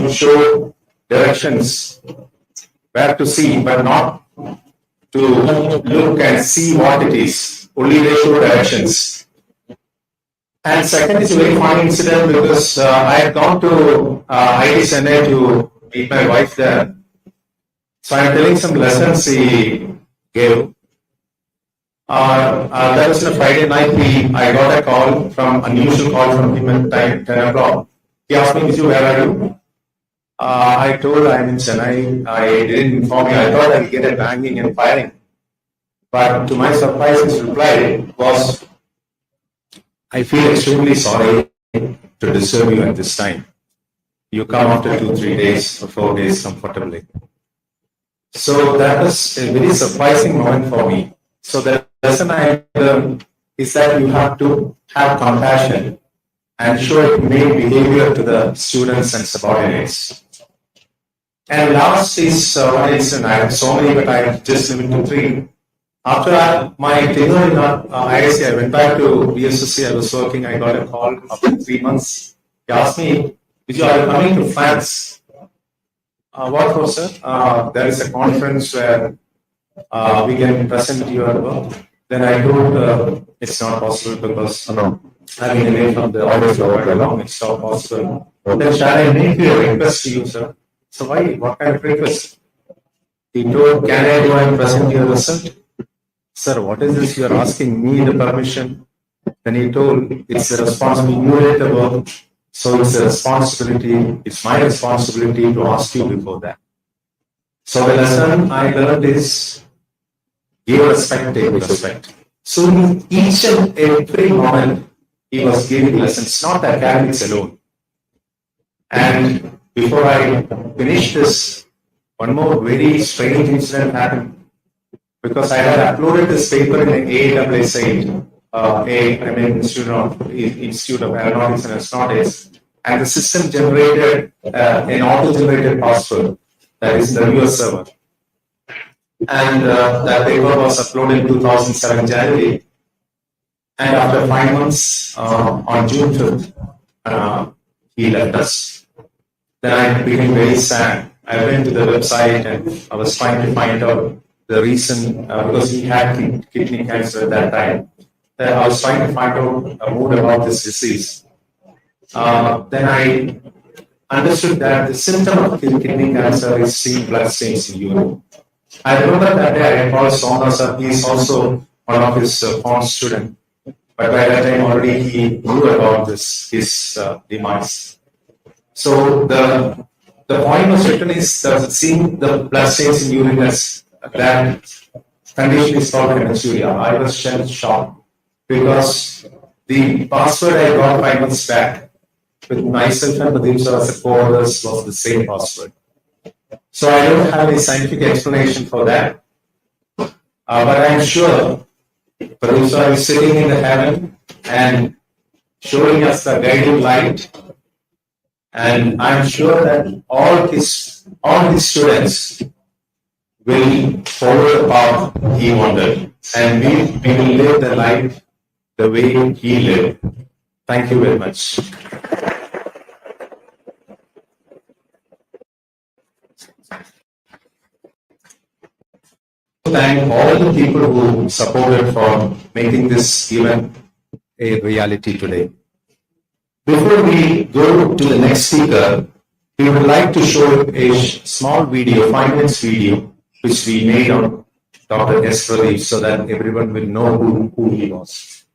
to show directions where to see, but not to look and see what it is. Only they show directions. And second is a very funny incident because I had gone to IISC to meet my wife there. So I'm telling some lessons he gave. That was on a Friday night. I got a call from unusual call from him at time 10 o'clock. He asked me, "Viju, where are you?" I told I'm in Chennai. I didn't inform me. I thought I'd get a banging and firing. But to my surprise, his reply was, "I feel extremely sorry to disturb you at this time. You come after 2-3 days or 4 days comfortably." So that was a very surprising moment for me. So the lesson I learned is that you have to have compassion and show humane behavior to the students and subordinates. And last is one incident. I have so many, but I have just limited to 3. After my tenure in IISC, I went back to BSSC. I was working. I got a call after 3 months. He asked me, "Viju, are you coming to France?" What for, sir? There is a conference where we can present your work. Then I told it's not possible because I've been away from the office for quite long. It's not possible. Then shall I make a request to you, sir? So why? What kind of request? He told, "Can I go and present your result?" Sir, what is this? You are asking me the permission. Then he told, "It's the responsibility. You did the work. So it's a responsibility. It's my responsibility to ask you before that." So the lesson I learned is give respect, take respect. So in each and every moment, he was giving lessons, not academics alone. And before I finish this, one more very strange incident happened because I had uploaded this paper in the AISRO, Institute of Aeronautics and Astronautics, and the system generated an auto-generated password that is the US server. And that paper was uploaded in 2007 January. And after 5 months, on June 5th, he left us. Then I became very sad. I went to the website and I was trying to find out the reason, because he had kidney cancer at that time. I was trying to find out more about this disease. Then I understood that the symptom of kidney cancer is seeing blood stains in urine. I remember that day I called Somanath. He is also one of his former students. But by that time already he knew about this, his demise. So the point was written is seeing the blood stains in urine as that condition is called hematuria. I was shocked because the password I got 5 months back with myself and Pradeep sir as a co-authors was the same password. So I don't have a scientific explanation for that. But I'm sure Pradeep sir is sitting in the heaven and showing us the guiding light. And I'm sure that all his students will follow the path he wanted, and we will live the life the way he lived. Thank you very much. Thank all the people who supported for making this event a reality today. Before we go to the next speaker, we would like to show a small video, 5 minutes video, which we made on Dr. S. Pradeep so that everyone will know who he was.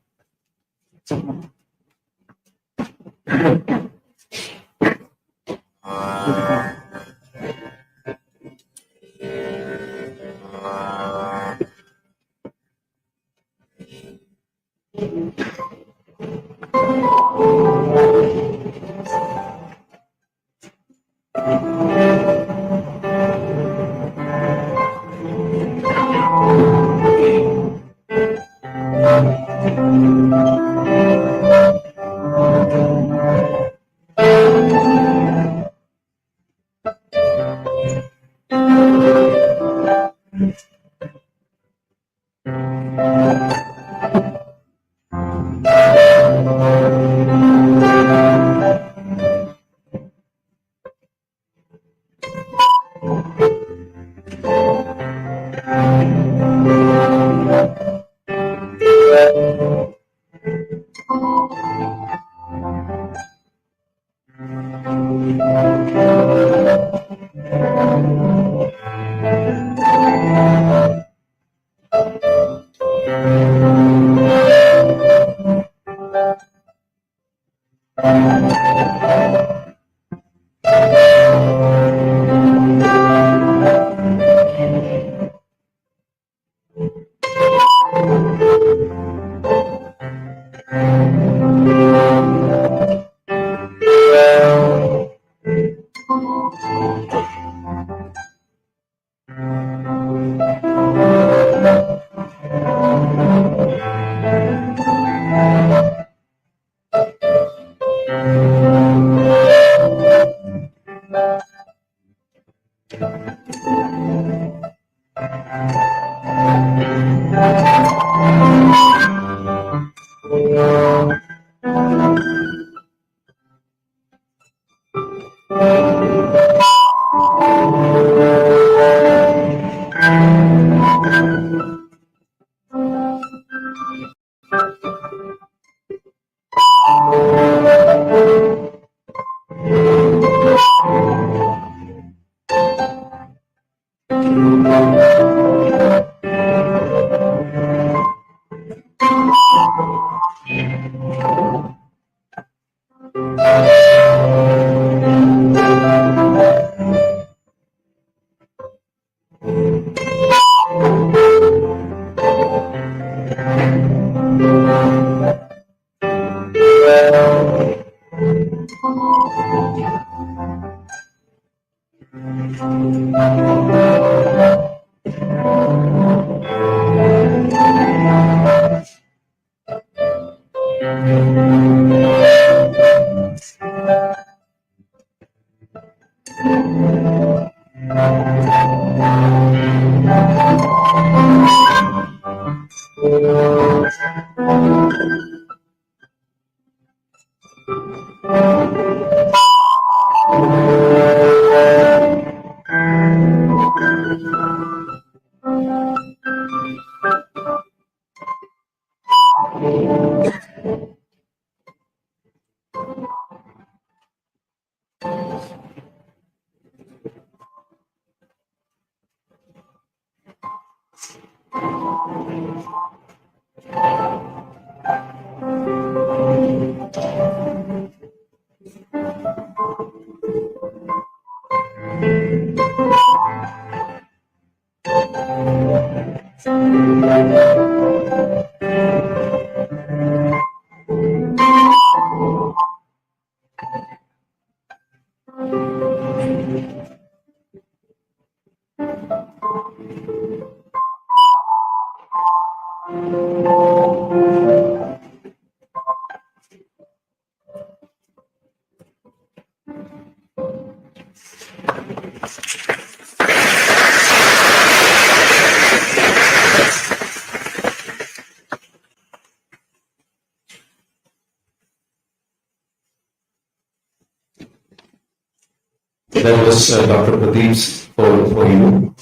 That was Dr. Pradeep's for you.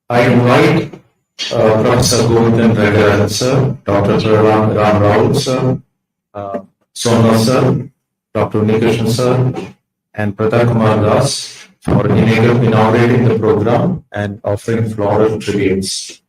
I invite Professor Govindan Ragarajan sir, Dr. Ram Rao sir, Somanath sir, Dr. Nikrishnan sir, and Pratap Kumar Das for inaugurating the program and offering floral tributes.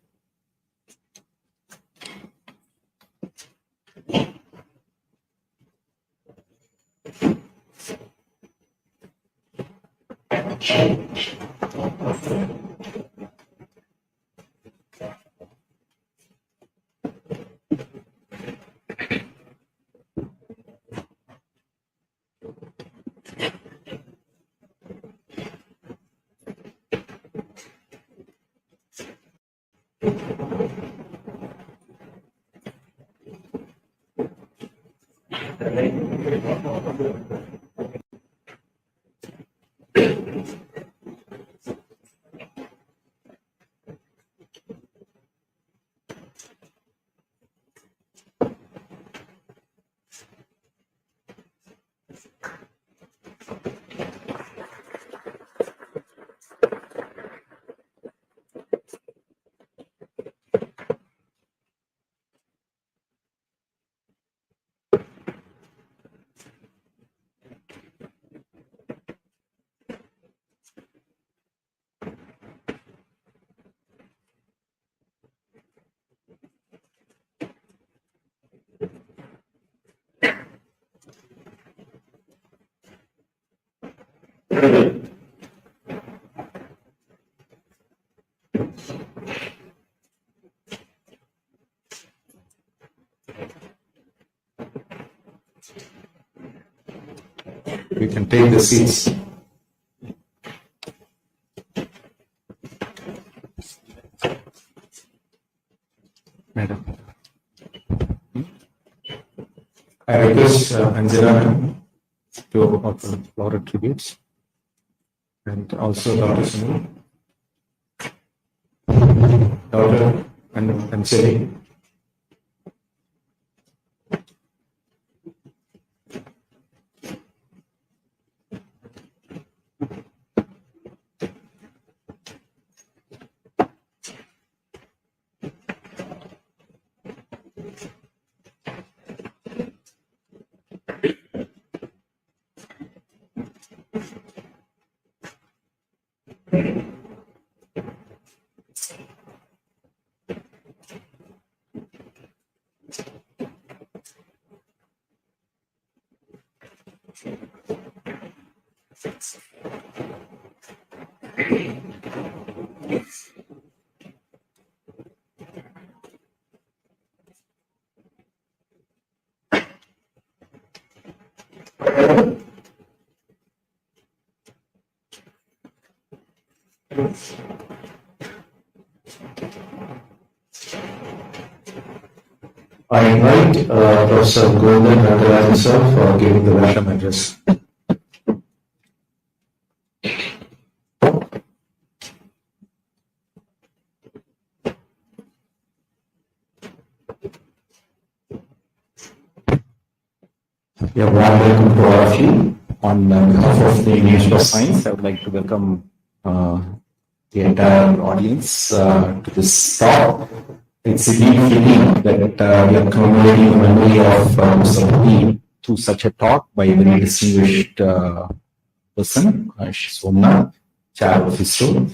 We can take the seats. Madam. I request Anjana to offer floral tributes and also Dr. Sunil, Dr. and Sally. I invite Professor Golden Chandrayaan sir for giving the welcome address. Yeah, warm welcome to all of you. On behalf of the Indian Institute of Science, I would like to welcome the entire audience to this talk. It's a deep feeling that we are commemorating the memory of Mr. Modi through such a talk by a very distinguished person, Somanath, Chair of ISRO.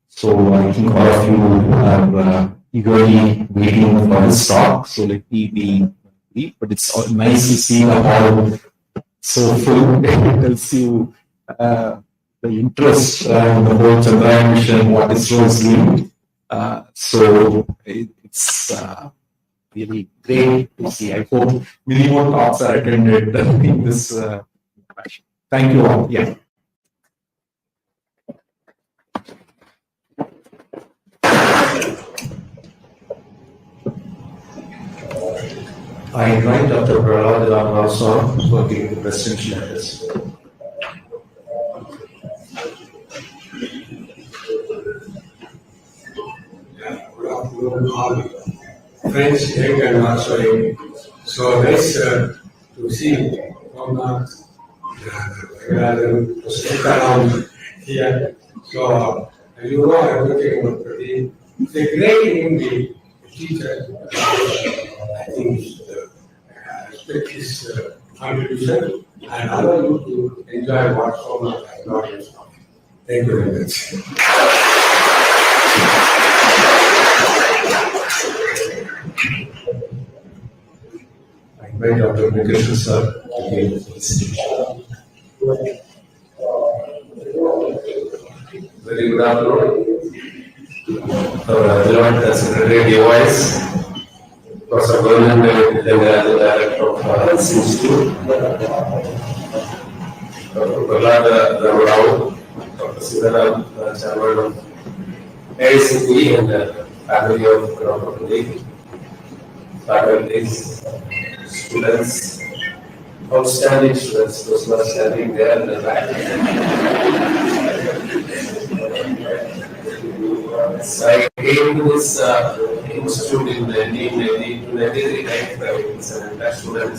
So I think all of you are eagerly waiting for this talk. So let me be brief, but it's nice to see the hall so full. It tells you the interest in the whole Chandrayaan mission, what ISRO is doing. So it's really great to see. I hope many more talks are attended in this fashion. Thank you all. Yeah. I invite Dr. Pehla also for giving the presidential address. All friends, young and also young. So nice to see Somanath to sit around here. So you know I'm looking at the great English teacher. I think respect his contribution and allow you to enjoy what Somanath has brought us. Thank you very much. I invite Dr. Nikishan sir to give the speech. Very good afternoon. Our beloved Secretary of Awaaz, Professor Virendra, the Director of this Institute, Dr. Pehla, Dr. Singhal, Chairman of IISC and family of Dr. Pradeep, faculties, students, outstanding students, those who are standing there in the back. So I came to this institute in 1993. It's an entire student.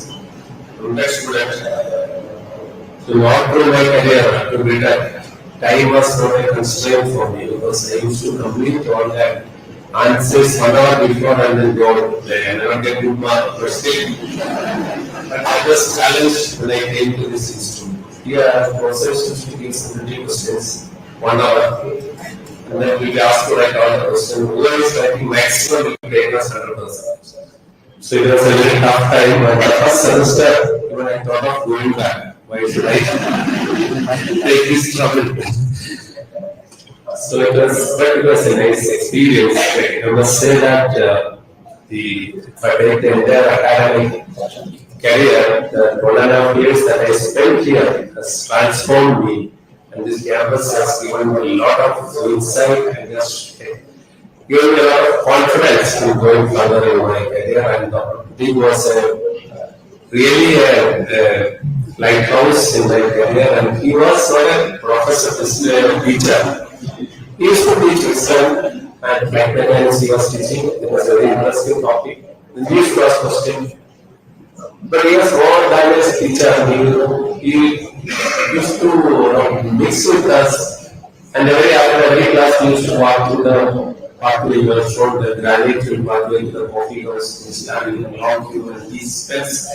So not through my career to retire. Time was not a constraint for me because I used to complete all that answers 1 hour before and then go to play. I never get good mark per state. But I was challenged when I came to this institute. Here I have processed to give 70 questions, 1 hour. And then we ask to write all the questions. Whoever is writing maximum will take us 100%. So it was a very tough time. But the first semester, even I thought of going back. why should I take this trouble? So it was a nice experience. I must say that if I take the entire academic career, the 1.5 years that I spent here has transformed me. And this campus has given me a lot of insight and just given me a lot of confidence in going further in my career. And it was really a lighthouse in my career. And he was not a professor, just a teacher. He used to teach Islam, and back then he was teaching, it was a very interesting topic. He used to ask questions. But he was more than a teacher. He used to mix with us, and after every class, he used to walk to the pathway. He was shown the granite pathway to the coffee house. He standing in a long queue, and he spends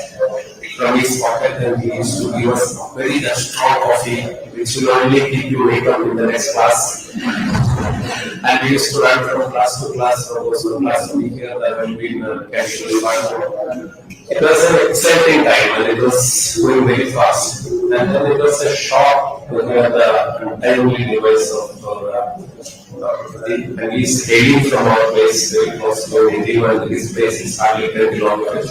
from his pocket, and he used to give us very strong coffee, which will only keep you wake up in the next class. And we used to run from class to class, from one class to here, that had been casually fun. It was an exciting time, and it was going very fast. And then it was a shock to hear the untimely device of and he's hailing from our place very close to India, and his place is hardly 10 kilometers.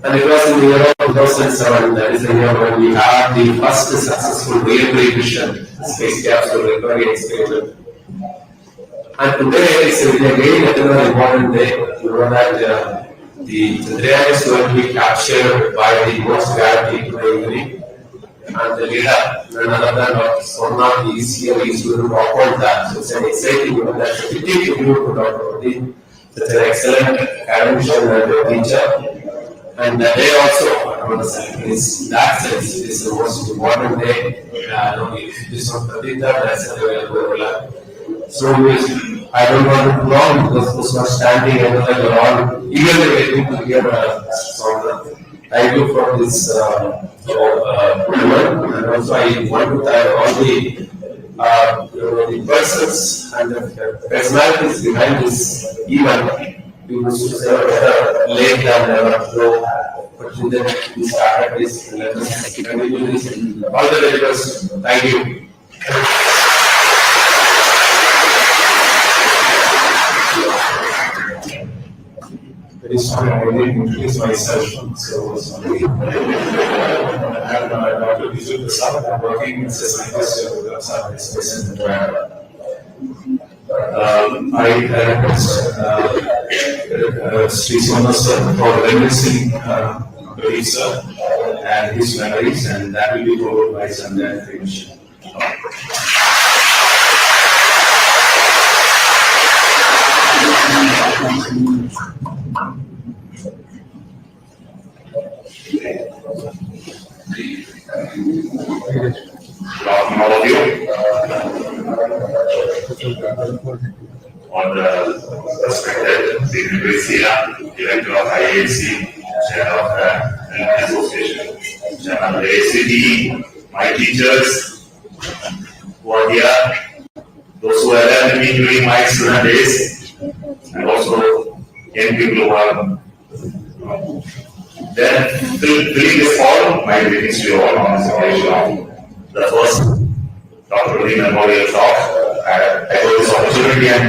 And it was in the year of 2007, that is the year when we had the first successful realty mission space capsule recovery experiment. And today is again another important day. You know that the Chandrayaan is going to be captured by the most gravity today, and the leader, none other than Somanath, is here, is going to talk about that. So it's an exciting event. That's a pity to you to talk about it. Such an excellent academician and a teacher. And the day also, I want to say, is that sense, is the most important day. This one, that's a very so I don't want to prolong because this was standing and like all eagerly waiting to hear Somanath. Thank you for this event, and also I want to thank all the persons and the personalities behind this event. We used to say better late than never. So, but then we started this. Let us continue this. All the very best. Thank you. Very sorry, I didn't introduce myself. So sorry. I'm Dr. Prasad. I'm working as a scientist at the Bazaar Space in Canada. I request Sri Somanath sir for reminiscing Pradeep sir and his memories, and that will be followed by Chandrayaan finish. Welcome all of you. On the respected CNBC, Director of IISC, Chair of the Association, Chair of the ACT, my teachers who are here, those who are there with me during my student days, and also young people who are then filling this hall. My greetings to you all on this occasion. The first Dr. Lee Memorial talk. I got this opportunity and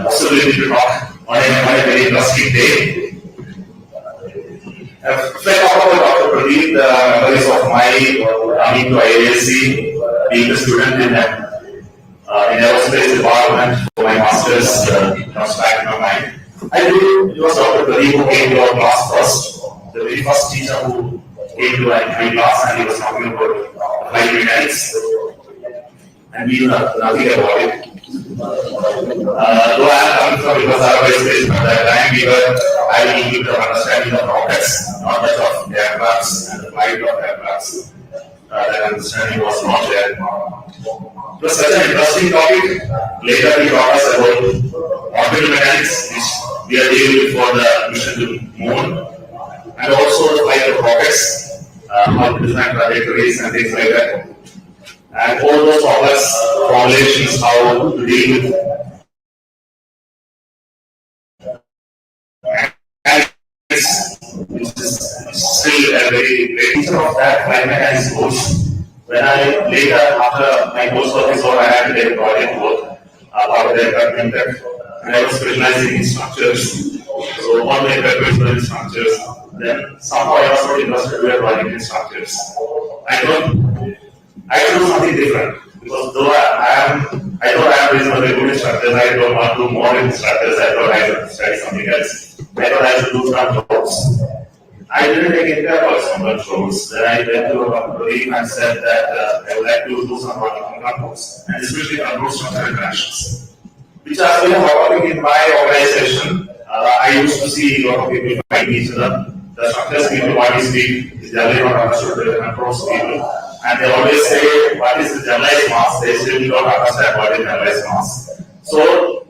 possibility to talk on a very interesting day. If I talk about Dr. Pradeep, the memories of my coming to IISC, being a student in aerospace department for my master's comes back in my mind. I believe it was Dr. Pradeep who came to our class first, the very first teacher who came to my class, and he was talking about flight mechanics, and we knew nothing about it. Though I am coming from the Bazaar space, at that time we were having a little bit of understanding of rockets, not much of aircrafts and the flight of aircrafts. That understanding was not there. It was such an interesting topic. Later he taught us about orbital mechanics, which we are dealing with for the mission to moon, and also the flight of rockets, how to design trajectories and things like that. And all those complex formulations, how to deal with mechanics, which is still a very great semester of that flight mechanics course. When I later, after my course was over, I had to take project work about the aircraft impact, and I was specializing in structures. So all the aircraft were in structures. Then somehow I was not interested in project in structures. I thought do something different because though I thought I am reasonably good in structures, I don't want to do more in structures. I thought I should study something else. I thought I should do controls. I didn't take any course on controls. Then I went to a colleague and said that I would like to do some work on controls, and especially control structure interactions, which are very happening in my organization. I used to see a lot of people fighting each other. The structures people want to speak is generally not understood by the controls people. And they always say, what is the generalized mass? They still don't understand what is generalized mass. So,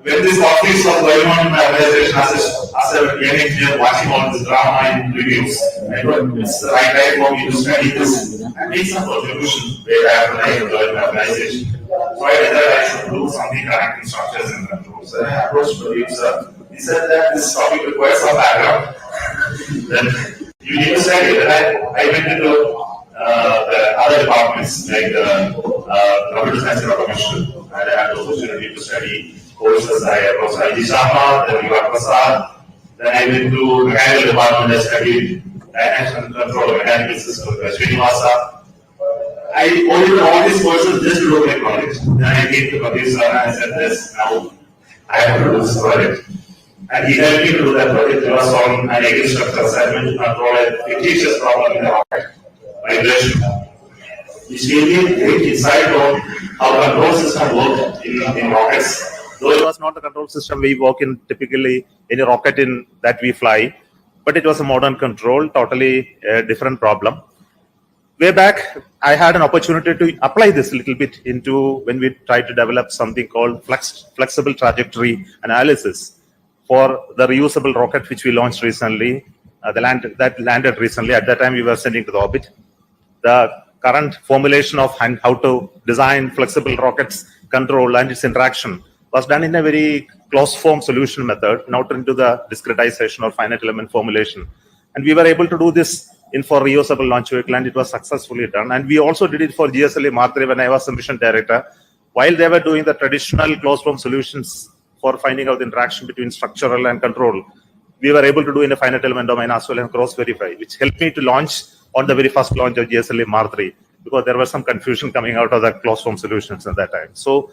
when this conflict was going on in my organization as a young engineer watching all this drama in reviews, I thought it's the right time for me to study this and make some contribution where I have to join my organization. So I decided I should do something connecting structures and controls. And I approached the producer. He said that this topic requires some background. Then you need to study it. And I went into the other departments like computer science and automation, and I had the opportunity to study courses. I was IT Sharma, then then I went to mechanical department. I studied dynamics and control of mechanical systems by Srinivasa. I ordered all these courses just to do my project. Then I came to Kabir and I said this, now I have to do this project. And he helped me to do that project. It was on an against structure assignment to control a fictitious problem in the rocket. Vibration, which gave me great insight on how control system work in rockets. Though it was not the control system we work in typically in a rocket in that we fly, but it was a modern control, totally a different problem. Way back, I had an opportunity to apply this a little bit into when we tried to develop something called flexible trajectory analysis for the reusable rocket which we launched recently, that landed recently. At that time, we were sending to the orbit. The current formulation of how to design flexible rockets, control, and its interaction was done in a very closed form solution method, not into the discretization or finite element formulation. And we were able to do this for reusable launch vehicle, and it was successfully done. And we also did it for GSLV Mark III when I was the mission director. While they were doing the traditional closed form solutions for finding out the interaction between structural and control, we were able to do in a finite element domain as well and cross verify, which helped me to launch on the very first launch of GSLV Mark III, because there was some confusion coming out of the closed form solutions at that time. So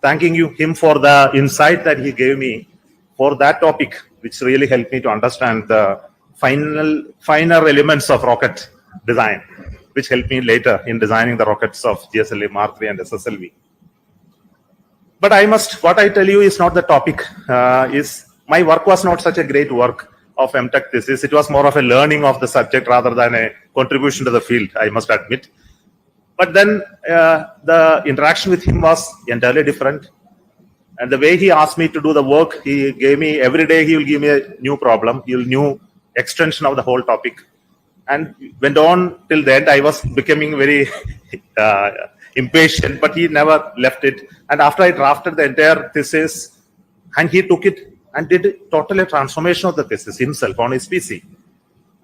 thanking him for the insight that he gave me for that topic, which really helped me to understand the finer elements of rocket design, which helped me later in designing the rockets of GSLV Mark III and SSLV. But what I tell you is not the topic. Is my work was not such a great work of MTech thesis. It was more of a learning of the subject rather than a contribution to the field, I must admit. But then the interaction with him was entirely different. And the way he asked me to do the work, he gave me, every day he will give me a new problem, new extension of the whole topic. And went on till the end. I was becoming very impatient, but he never left it. And after I drafted the entire thesis, and he took it and did totally a transformation of the thesis himself on his PC.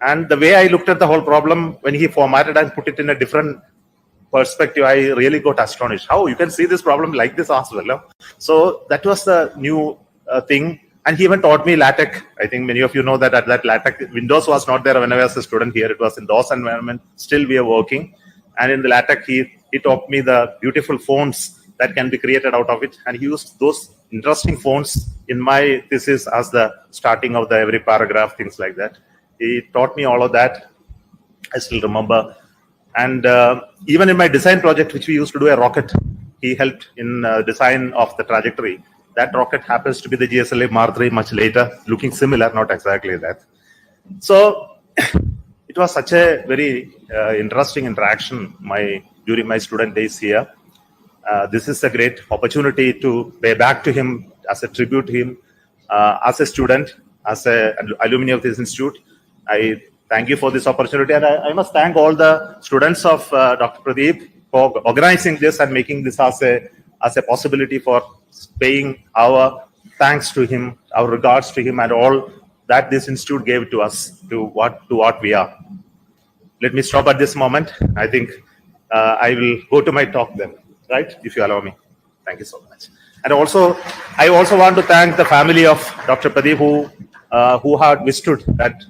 And the way I looked at the whole problem, when he formatted and put it in a different perspective, I really got astonished. How you can see this problem like this as well. Huh? So that was the new thing. And he even taught me LaTeX. I think many of you know that at that LaTeX, Windows was not there when I was a student here. It was in DOS environment. Still we are working. And in the LaTeX, he taught me the beautiful fonts that can be created out of it. And he used those interesting fonts in my thesis as the starting of every paragraph, things like that. He taught me all of that. I still remember. And even in my design project, which we used to do a rocket, he helped in design of the trajectory. That rocket happens to be the GSLV Mark III much later, looking similar, not exactly that. So it was such a very interesting interaction during my student days here. This is a great opportunity to pay back to him as a tribute to him, as a student, as an alumni of this institute. I thank you for this opportunity, and I must thank all the students of Dr. Pradeep for organizing this and making this as a possibility for paying our thanks to him, our regards to him, and all that this institute gave to us to what we are. let me stop at this moment. I think I will go to my talk then, right? If you allow me. Thank you so much. And also, I also want to thank the family of Dr. Pradeep who had withstood that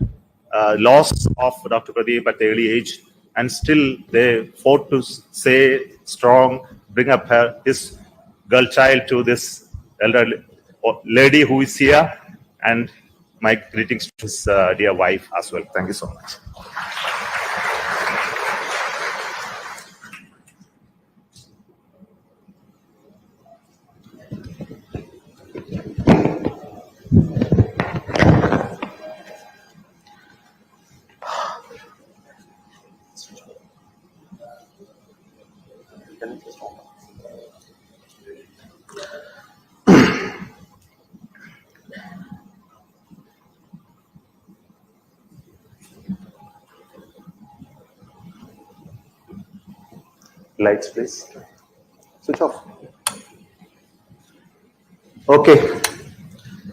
loss of Dr. Pradeep at the early age, and still they fought to stay strong, bring up his girl child to this elderly lady who is here, and my greetings to his dear wife as well. Thank you so much. Lights, please. Switch off. Okay.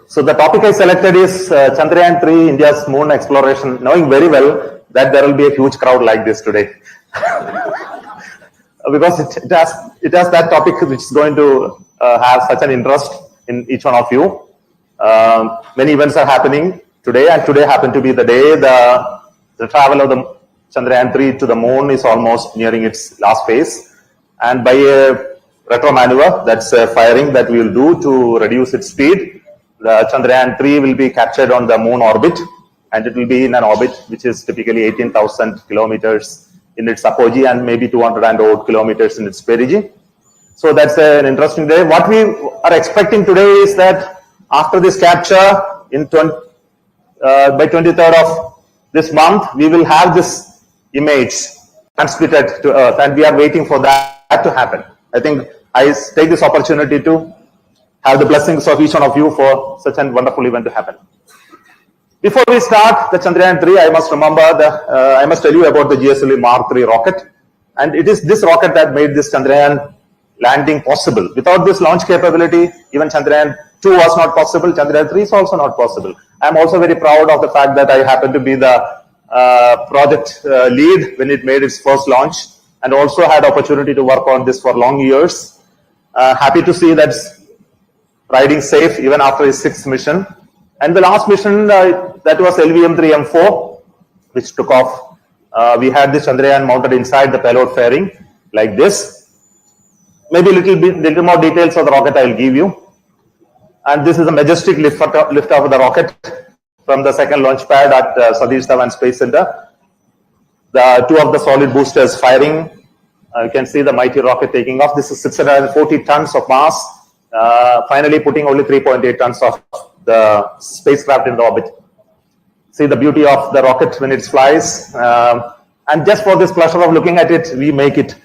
So the topic I selected is Chandrayaan 3, India's moon exploration, knowing very well that there will be a huge crowd like this today. Because it has that topic which is going to have such an interest in each one of you. Many events are happening today, and today happened to be the day the travel of the Chandrayaan 3 to the moon is almost nearing its last phase, and by a retro maneuver, that's a firing that we will do to reduce its speed, the Chandrayaan 3 will be captured on the moon orbit, and it will be in an orbit which is typically 18,000 kilometers in its apogee and maybe 200 and odd kilometers in its perigee. So that's an interesting day. What we are expecting today is that after this capture by 23rd of this month, we will have this image transmitted to Earth, and we are waiting for that to happen. I think I take this opportunity to have the blessings of each one of you for such a wonderful event to happen. Before we start the Chandrayaan 3, I must tell you about the GSLV Mark 3 rocket, and it is this rocket that made this Chandrayaan landing possible. Without this launch capability, even Chandrayaan 2 was not possible. Chandrayaan 3 is also not possible. I am also very proud of the fact that I happen to be the project lead when it made its first launch, and also had opportunity to work on this for long years. Happy to see that's riding safe even after his 6th mission. And the last mission, that was LVM-3M4, which took off. We had this Chandrayaan mounted inside the payload fairing like this. Maybe little more details of the rocket I will give you. And this is a majestic lift off of the rocket from the second launch pad at Satish Dhawan Space Center. The two of the solid boosters firing. You can see the mighty rocket taking off. This is 640 tons of mass, finally putting only 3.8 tons of the spacecraft in the orbit. See the beauty of the rocket when it flies. And just for this pleasure of looking at it, we make it.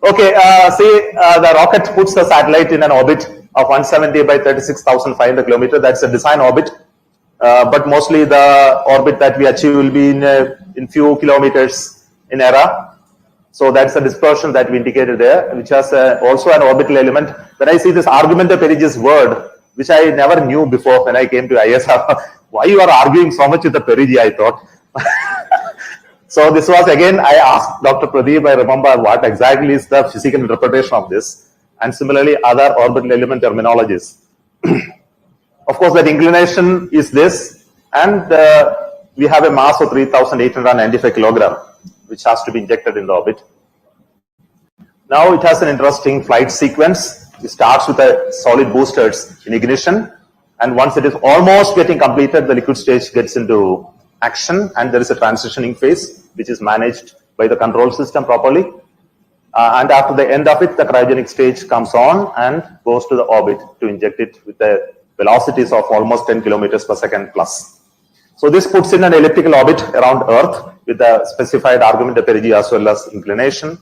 Okay, the rocket puts the satellite in an orbit of 170 by 36,500 kilometers. That's a design orbit, but mostly the orbit that we achieve will be in few kilometers in error. So that's the dispersion that we indicated there, which has also an orbital element. When I see this argumenta perigeus word, which I never knew before when I came to ISRO, why you are arguing so much with the perigee, I thought. So this was again, I asked Dr. Pradeep, I remember what exactly is the physical interpretation of this, and similarly other orbital element terminologies. Of course, that inclination is this, and we have a mass of 3,895 kilogram, which has to be injected in the orbit. Now it has an interesting flight sequence. It starts with a solid boosters in ignition, and once it is almost getting completed, the liquid stage gets into action, and there is a transitioning phase which is managed by the control system properly. And after the end of it, the cryogenic stage comes on and goes to the orbit to inject it with the velocities of almost 10 kilometers per second plus. So this puts in an elliptical orbit around Earth with the specified argumenta perigee as well as inclination.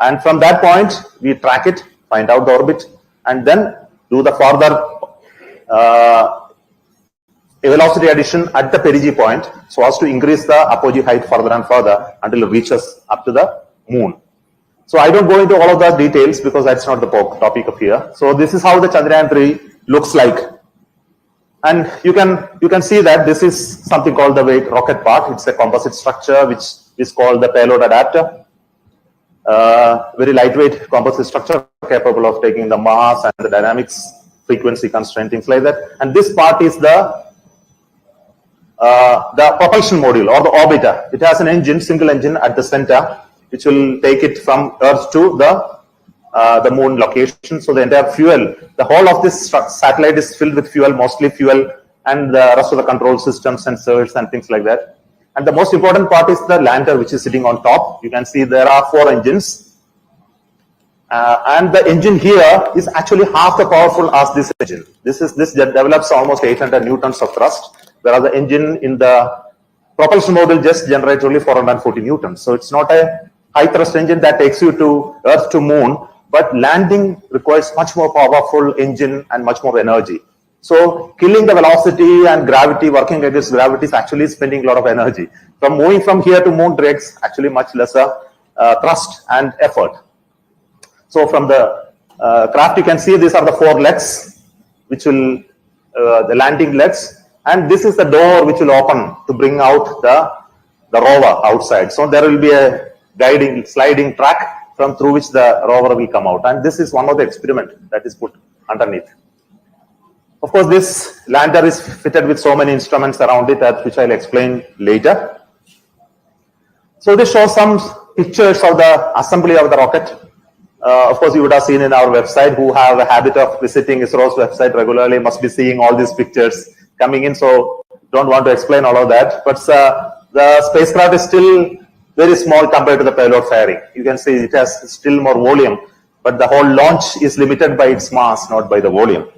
And from that point, we track it, find out the orbit, and then do the further velocity addition at the perigee point so as to increase the apogee height further and further until it reaches up to the moon. So I don't go into all of the details because that's not the topic of here. So this is how the Chandrayaan 3 looks like. And you can see that this is something called the rocket part. It's a composite structure which is called the payload adapter. Very lightweight composite structure capable of taking the mass and the dynamics, frequency constraint, things like that. And this part is the propulsion module or the orbiter. It has an engine, single engine at the center, which will take it from Earth to the moon location. So the entire fuel, the whole of this satellite is filled with fuel, mostly fuel, and the rest of the control systems, sensors, and things like that. And the most important part is the lander, which is sitting on top. You can see there are 4 engines. And the engine here is actually half the powerful as this engine. This develops almost 800 newtons of thrust, whereas the engine in the propulsion module just generates only 440 newtons. So it's not a high thrust engine that takes you to Earth to moon, but landing requires much more powerful engine and much more energy. So killing the velocity and gravity, working against gravity is actually spending a lot of energy. From moving from here to moon takes actually much lesser thrust and effort. So from the craft, you can see these are the 4 legs, which will, the landing legs. And this is the door which will open to bring out the rover outside. So there will be a guiding, sliding track through which the rover will come out. And this is one of the experiments that is put underneath. Of course, this lander is fitted with so many instruments around it, which I'll explain later. So this shows some pictures of the assembly of the rocket. Of course, you would have seen in our website, who have a habit of visiting ISRO's website regularly must be seeing all these pictures coming in. So don't want to explain all of that. But the spacecraft is still very small compared to the payload firing. You can see it has still more volume, but the whole launch is limited by its mass, not by the volume.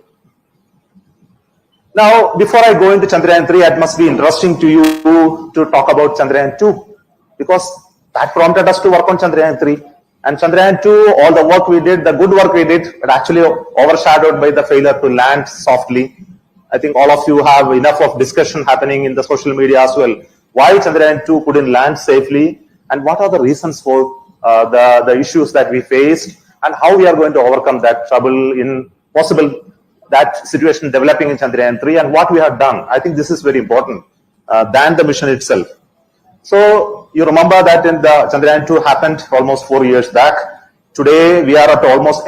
Now, before I go into Chandrayaan 3, it must be interesting to you to talk about Chandrayaan 2, because that prompted us to work on Chandrayaan 3. And Chandrayaan 2, all the work we did, the good work we did, but actually overshadowed by the failure to land softly. I think all of you have enough of discussion happening in the social media as well. Why Chandrayaan 2 couldn't land safely, and what are the reasons for the issues that we faced, and how we are going to overcome that trouble in possible that situation developing in Chandrayaan 3, and what we have done. I think this is very important than the mission itself. So you remember that in the Chandrayaan 2 happened almost 4 years back. Today we are at almost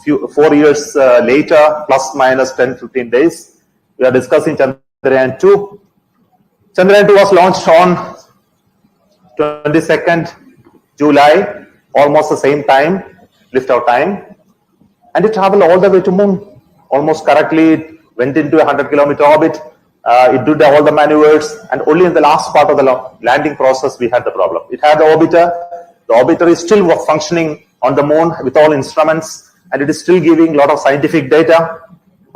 4 years later, plus minus 10-15 days. We are discussing Chandrayaan 2. Chandrayaan 2 was launched on 22nd July, almost the same time, lift-out time, and it traveled all the way to moon. Almost correctly, it went into a 100-kilometer orbit. It did all the maneuvers, and only in the last part of the landing process we had the problem. It had the orbiter. The orbiter is still functioning on the moon with all instruments, and it is still giving a lot of scientific data.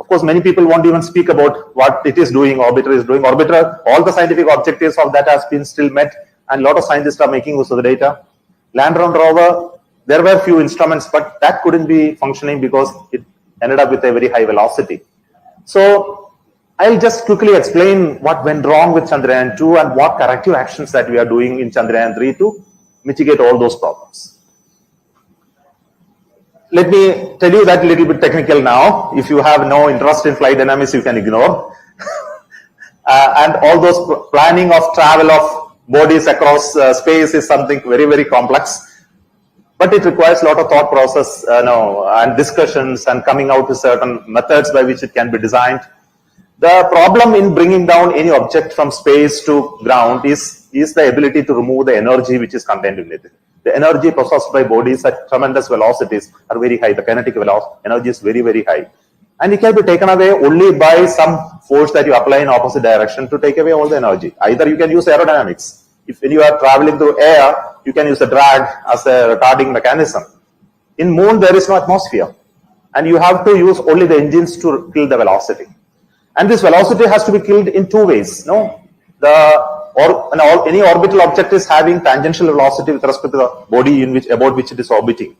Of course, many people won't even speak about what it is doing, orbiter is doing. Orbiter, all the scientific objectives of that has been still met, and a lot of scientists are making use of the data. Lander and rover, there were few instruments, but that couldn't be functioning because it ended up with a very high velocity. So I'll just quickly explain what went wrong with Chandrayaan 2 and what corrective actions that we are doing in Chandrayaan 3 to mitigate all those problems. Let me tell you that a little bit technical now. If you have no interest in flight dynamics, you can ignore. And all those planning of travel of bodies across space is something very, very complex. But it requires a lot of thought process and discussions and coming out with certain methods by which it can be designed. The problem in bringing down any object from space to ground is the ability to remove the energy which is contained in it. The energy processed by bodies at tremendous velocities are very high. The kinetic energy is very, very high. And it can be taken away only by some force that you apply in opposite direction to take away all the energy. Either you can use aerodynamics. When you are traveling through air, you can use the drag as a retarding mechanism. In moon, there is no atmosphere, and you have to use only the engines to kill the velocity. And this velocity has to be killed in 2 ways. Any orbital object is having tangential velocity with respect to the body about which it is orbiting.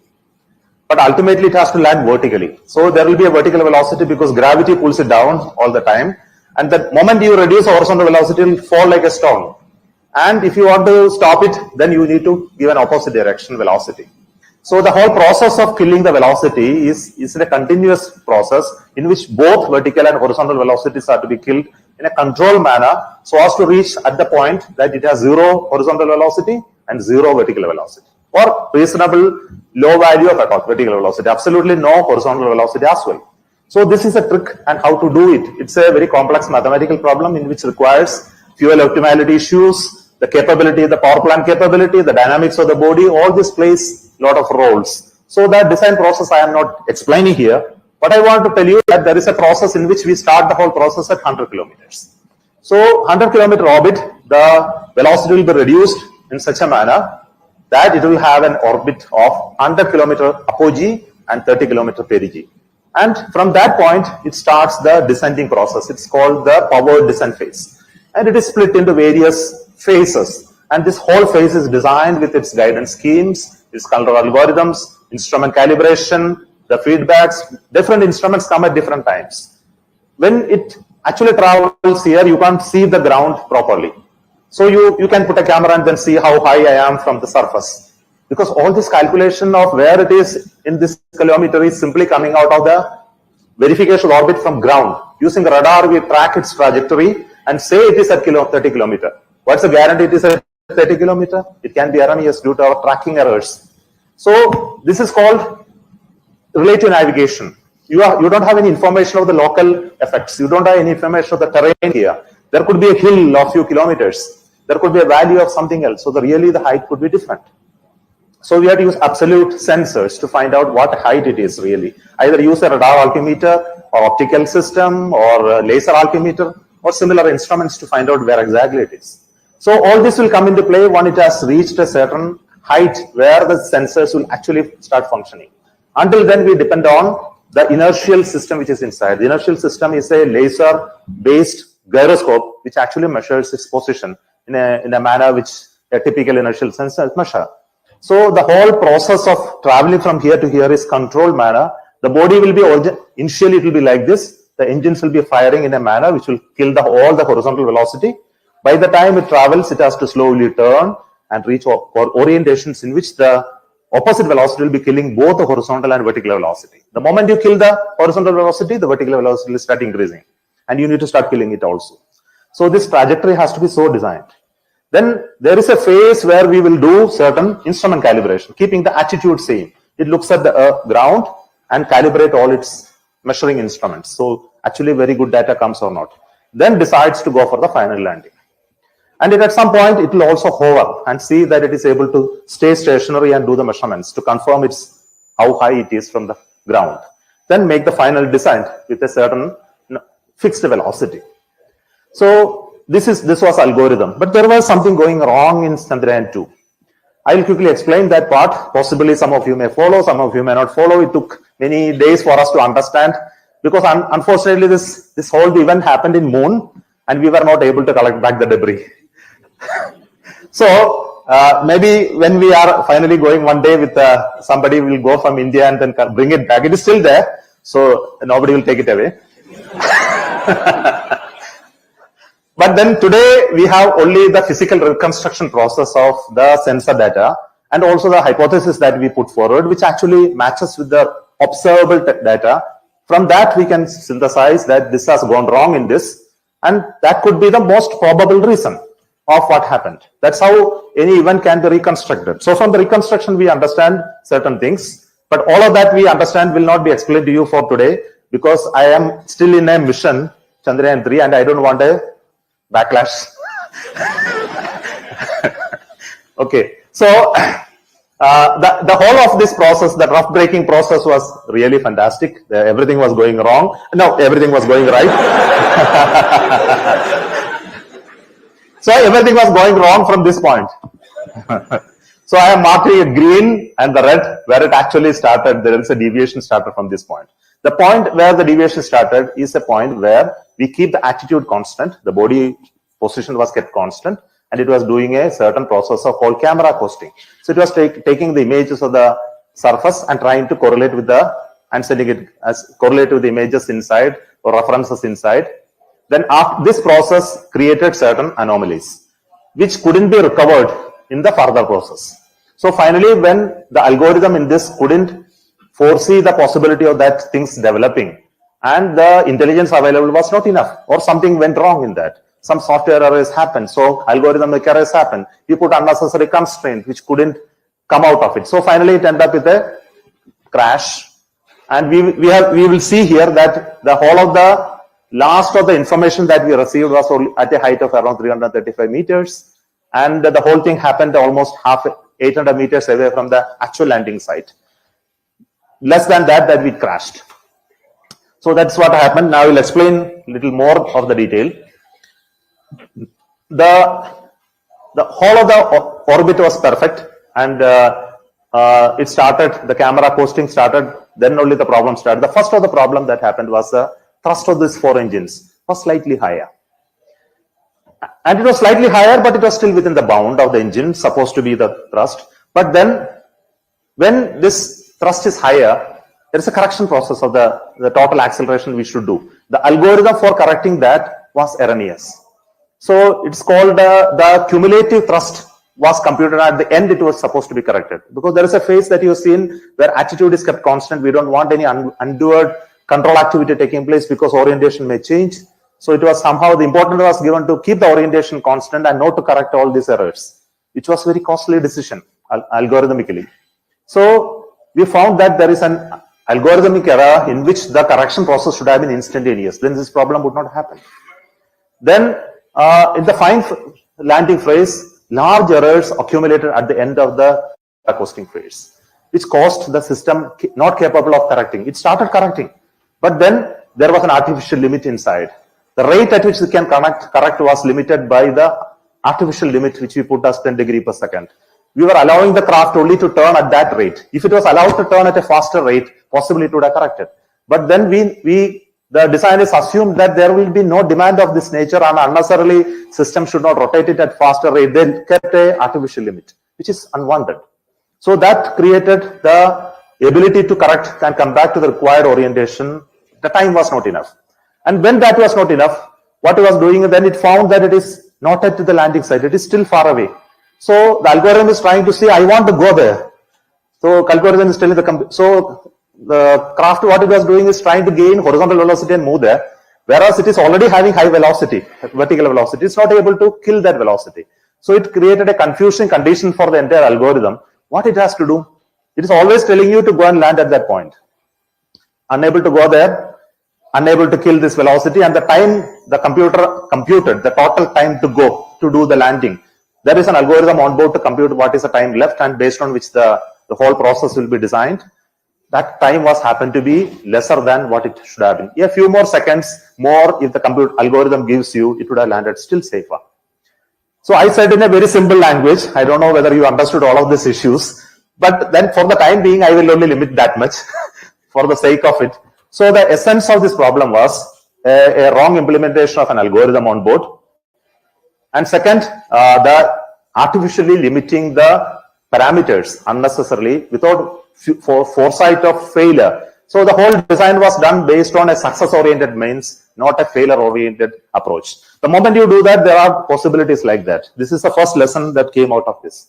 But ultimately, it has to land vertically. So there will be a vertical velocity because gravity pulls it down all the time. And the moment you reduce horizontal velocity, it will fall like a stone. And if you want to stop it, then you need to give an opposite direction velocity. So the whole process of killing the velocity is a continuous process in which both vertical and horizontal velocities are to be killed in a controlled manner so as to reach at the point that it has zero horizontal velocity and zero vertical velocity, or reasonable low value of vertical velocity, absolutely no horizontal velocity as well. So this is a trick and how to do it. It's a very complex mathematical problem in which requires fuel optimality issues, the capability, the power plant capability, the dynamics of the body, all this plays a lot of roles. So that design process I am not explaining here, but I want to tell you that there is a process in which we start the whole process at 100 kilometers. So 100 kilometer orbit, the velocity will be reduced in such a manner that it will have an orbit of 100 kilometer apogee and 30 kilometer perigee. And from that point, it starts the descending process. It's called the powered descent phase. And it is split into various phases. And this whole phase is designed with its guidance schemes, its control algorithms, instrument calibration, the feedbacks. Different instruments come at different times. When it actually travels here, you can't see the ground properly. So you can put a camera and then see how high I am from the surface. Because all this calculation of where it is in this kilometer is simply coming out of the verification orbit from ground. Using radar, we track its trajectory and say it is at 30 kilometer. What's the guarantee it is at 30 kilometer? It can be erroneous due to our tracking errors. So this is called relative navigation. You don't have any information of the local effects. You don't have any information of the terrain here. There could be a hill of few kilometers. There could be a valley of something else. So really the height could be different. So we have to use absolute sensors to find out what height it is really. Either use a radar altimeter or optical system or laser altimeter or similar instruments to find out where exactly it is. So all this will come into play when it has reached a certain height where the sensors will actually start functioning. Until then, we depend on the inertial system which is inside. The inertial system is a laser-based gyroscope which actually measures its position in a manner which a typical inertial sensor measure. So the whole process of traveling from here to here is controlled manner. The body will be, initially it will be like this. The engines will be firing in a manner which will kill all the horizontal velocity. By the time it travels, it has to slowly turn and reach orientations in which the opposite velocity will be killing both the horizontal and vertical velocity. The moment you kill the horizontal velocity, the vertical velocity will start increasing. And you need to start killing it also. So this trajectory has to be so designed. Then there is a phase where we will do certain instrument calibration, keeping the attitude same. It looks at the ground and calibrate all its measuring instruments. So actually very good data comes or not. Then decides to go for the final landing. And at some point, it will also hover and see that it is able to stay stationary and do the measurements to confirm how high it is from the ground. Then make the final descent with a certain fixed velocity. So this was algorithm, but there was something going wrong in Chandrayaan 2. I will quickly explain that part. Possibly some of you may follow, some of you may not follow. It took many days for us to understand because unfortunately this whole event happened in moon and we were not able to collect back the debris. So maybe when we are finally going one day with somebody will go from India and then bring it back. It is still there, so nobody will take it away. But then today we have only the physical reconstruction process of the sensor data and also the hypothesis that we put forward, which actually matches with the observable data. From that we can synthesize that this has gone wrong in this, and that could be the most probable reason of what happened. That's how any event can be reconstructed. So from the reconstruction we understand certain things, but all of that we understand will not be explained to you for today because I am still in a mission, Chandrayaan 3, and I don't want a backlash. Okay, so the whole of this process, the rough breaking process was really fantastic. Everything was going wrong. No, everything was going right. So everything was going wrong from this point. So I am marking a green and the red where it actually started. There is a deviation started from this point. The point where the deviation started is a point where we keep the attitude constant. The body position was kept constant and it was doing a certain process of called camera coasting. So it was taking the images of the surface and trying to correlate with and sending it as correlate with the images inside or references inside. Then after this process created certain anomalies which couldn't be recovered in the further process. So finally, when the algorithm in this couldn't foresee the possibility of that things developing and the intelligence available was not enough, or something went wrong in that. Some software errors happened, so algorithmic errors happened. We put unnecessary constraint which couldn't come out of it. So finally it ended up with a crash. And we will see here that the whole of the last of the information that we received was at a height of around 335 meters. And the whole thing happened almost 800 meters away from the actual landing site. Less than that we crashed. So that's what happened. Now we'll explain a little more of the detail. The whole of the orbit was perfect, and it started, the camera coasting started, then only the problem started. The first of the problem that happened was the thrust of these 4 engines was slightly higher. And it was slightly higher, but it was still within the bound of the engine, supposed to be the thrust. But then, when this thrust is higher, there is a correction process of the total acceleration we should do. The algorithm for correcting that was erroneous. So it's called the cumulative thrust was computed at the end. It was supposed to be corrected, because there is a phase that you've seen where attitude is kept constant. We don't want any undue control activity taking place because orientation may change. So it was somehow the importance was given to keep the orientation constant and not to correct all these errors, which was very costly decision algorithmically. So we found that there is an algorithmic error in which the correction process should have been instantaneous. Then this problem would not happen. Then in the fine landing phase, large errors accumulated at the end of the coasting phase, which caused the system not capable of correcting. It started correcting, but then there was an artificial limit inside. The rate at which it can correct was limited by the artificial limit which we put as 10 degrees per second. We were allowing the craft only to turn at that rate. If it was allowed to turn at a faster rate, possibly it would have corrected. But then the designers assumed that there will be no demand of this nature, and unnecessarily system should not rotate it at faster rate. They kept an artificial limit, which is unwanted. So that created the ability to correct and come back to the required orientation. The time was not enough. And when that was not enough, what it was doing, then it found that it is not at the landing site. It is still far away. So the algorithm is trying to say, I want to go there. So algorithm is telling the craft, what it was doing is trying to gain horizontal velocity and move there, whereas it is already having high velocity, vertical velocity. It's not able to kill that velocity. So it created a confusing condition for the entire algorithm. What it has to do, it is always telling you to go and land at that point. Unable to go there, unable to kill this velocity, and the time the computer computed, the total time to go to do the landing. There is an algorithm on board to compute what is the time left, and based on which the whole process will be designed. That time was happened to be lesser than what it should have been. A few more seconds more, if the algorithm gives you, it would have landed still safer. So I said in a very simple language, I don't know whether you understood all of these issues, but then for the time being, I will only limit that much for the sake of it. So the essence of this problem was a wrong implementation of an algorithm on board. And second, the artificially limiting the parameters unnecessarily without foresight of failure. So the whole design was done based on a success-oriented means, not a failure-oriented approach. The moment you do that, there are possibilities like that. This is the first lesson that came out of this.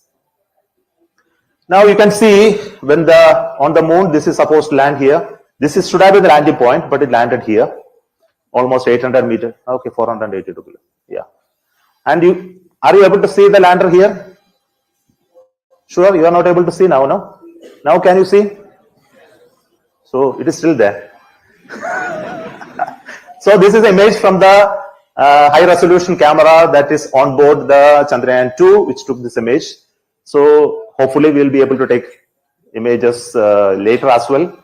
Now you can see when on the moon, this is supposed to land here. This should have been the landing point, but it landed here, almost 800 meters. Okay, 482 kilometers. Yeah. And are you able to see the lander here? Sure, you are not able to see now, no? Now can you see? So it is still there. So this is an image from the high resolution camera that is on board the Chandrayaan 2, which took this image. So hopefully we will be able to take images later as well.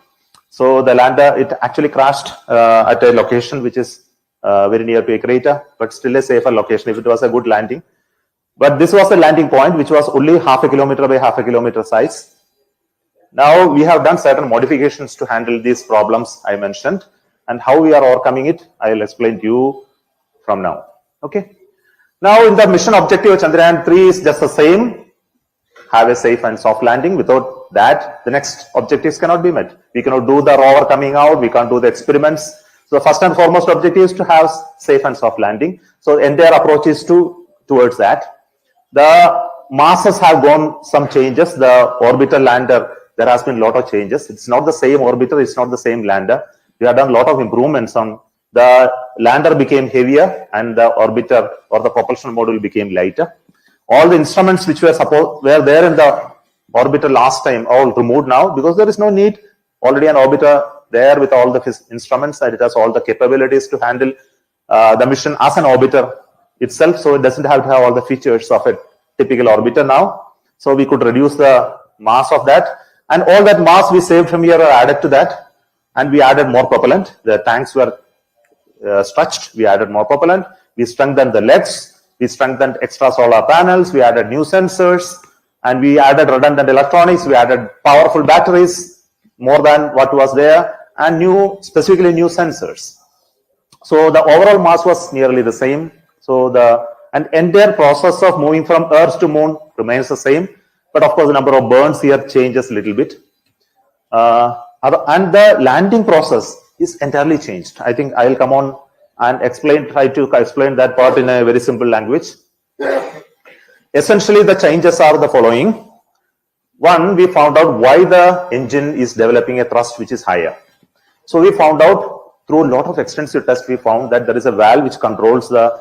So the lander, it actually crashed at a location which is very near to a crater, but still a safer location if it was a good landing. But this was a landing point which was only half a kilometer by half a kilometer size. Now we have done certain modifications to handle these problems I mentioned, and how we are overcoming it, I will explain to you from now. Okay. Now in the mission objective of Chandrayaan 3 is just the same, have a safe and soft landing. Without that, the next objectives cannot be met. We cannot do the rover coming out, we can't do the experiments. So first and foremost objective is to have safe and soft landing. So the entire approach is towards that. The masses have gone some changes. The orbital lander, there has been a lot of changes. It's not the same orbiter, it's not the same lander. We have done a lot of improvements on the lander became heavier and the orbiter or the propulsion module became lighter. All the instruments which were there in the orbiter last time all removed now because there is no need. Already an orbiter there with all the instruments and it has all the capabilities to handle the mission as an orbiter itself. So it doesn't have to have all the features of a typical orbiter now. So we could reduce the mass of that, and all that mass we saved from here are added to that, and we added more propellant. The tanks were stretched. We added more propellant. We strengthened the legs. We strengthened extra solar panels. We added new sensors, and we added redundant electronics. We added powerful batteries, more than what was there, and specifically new sensors. So the overall mass was nearly the same. So the entire process of moving from Earth to Moon remains the same, but of course the number of burns here changes a little bit. And the landing process is entirely changed. I think I'll come on and try to explain that part in a very simple language. Essentially, the changes are the following. One, we found out why the engine is developing a thrust which is higher. So we found out through a lot of extensive tests, we found that there is a valve which controls the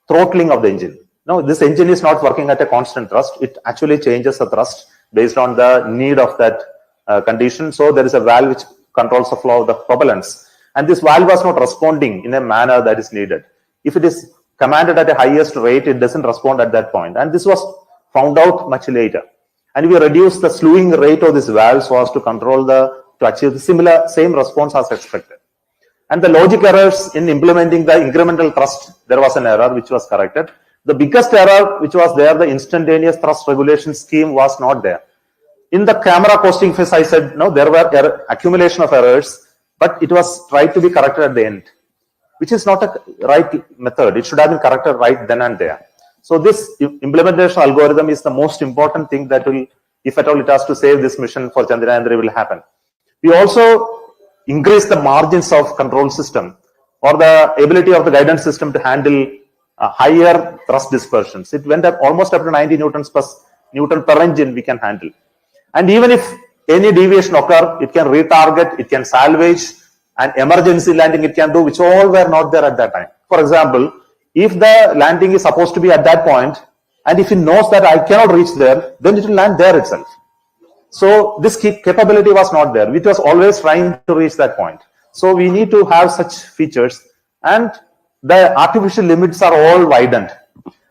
throttling of the engine. Now, this engine is not working at a constant thrust. It actually changes the thrust based on the need of that condition. So there is a valve which controls the flow of the propellants. And this valve was not responding in a manner that is needed. If it is commanded at a highest rate, it doesn't respond at that point. And this was found out much later. And we reduced the slewing rate of this valve so as to achieve the same response as expected. And the logic errors in implementing the incremental thrust, there was an error which was corrected. The biggest error which was there, the instantaneous thrust regulation scheme was not there. In the camera costing phase, I said, no, there were accumulation of errors, but it was tried to be corrected at the end, which is not a right method. It should have been corrected right then and there. So this implementation algorithm is the most important thing that will, if at all it has to save this mission for Chandrayaan 3 will happen. We also increase the margins of control system or the ability of the guidance system to handle higher thrust dispersions. It went up almost up to 90 newtons per engine we can handle. And even if any deviation occur, it can retarget, it can salvage, and emergency landing it can do, which all were not there at that time. For example, if the landing is supposed to be at that point, and if it knows that I cannot reach there, then it will land there itself. So this capability was not there. It was always trying to reach that point. So we need to have such features, and the artificial limits are all widened.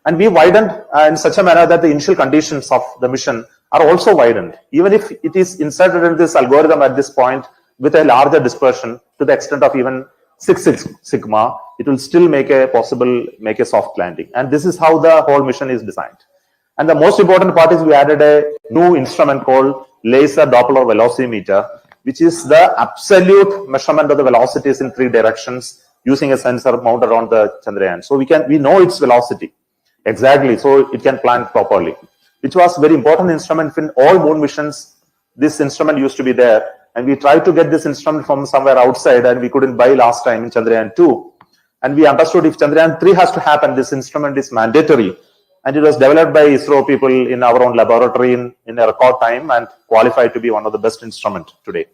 And we widened in such a manner that the initial conditions of the mission are also widened. Even if it is inserted in this algorithm at this point with a larger dispersion to the extent of even 6 sigma, it will still make a soft landing. And this is how the whole mission is designed. And the most important part is we added a new instrument called laser Doppler velocimeter, which is the absolute measurement of the velocities in 3 directions using a sensor mounted on the Chandrayaan. So we know its velocity exactly, so it can plan properly, which was very important instrument in all moon missions. This instrument used to be there, and we tried to get this instrument from somewhere outside, and we couldn't buy last time in Chandrayaan 2. And we understood if Chandrayaan 3 has to happen, this instrument is mandatory. And it was developed by ISRO people in our own laboratory in a record time and qualified to be one of the best instruments today.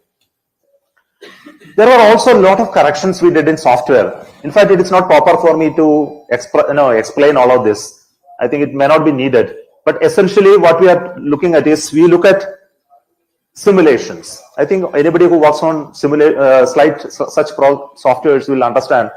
There were also a lot of corrections we did in software. In fact, it is not proper for me to explain all of this. I think it may not be needed. But essentially, what we are looking at is we look at simulations. I think anybody who works on such softwares will understand.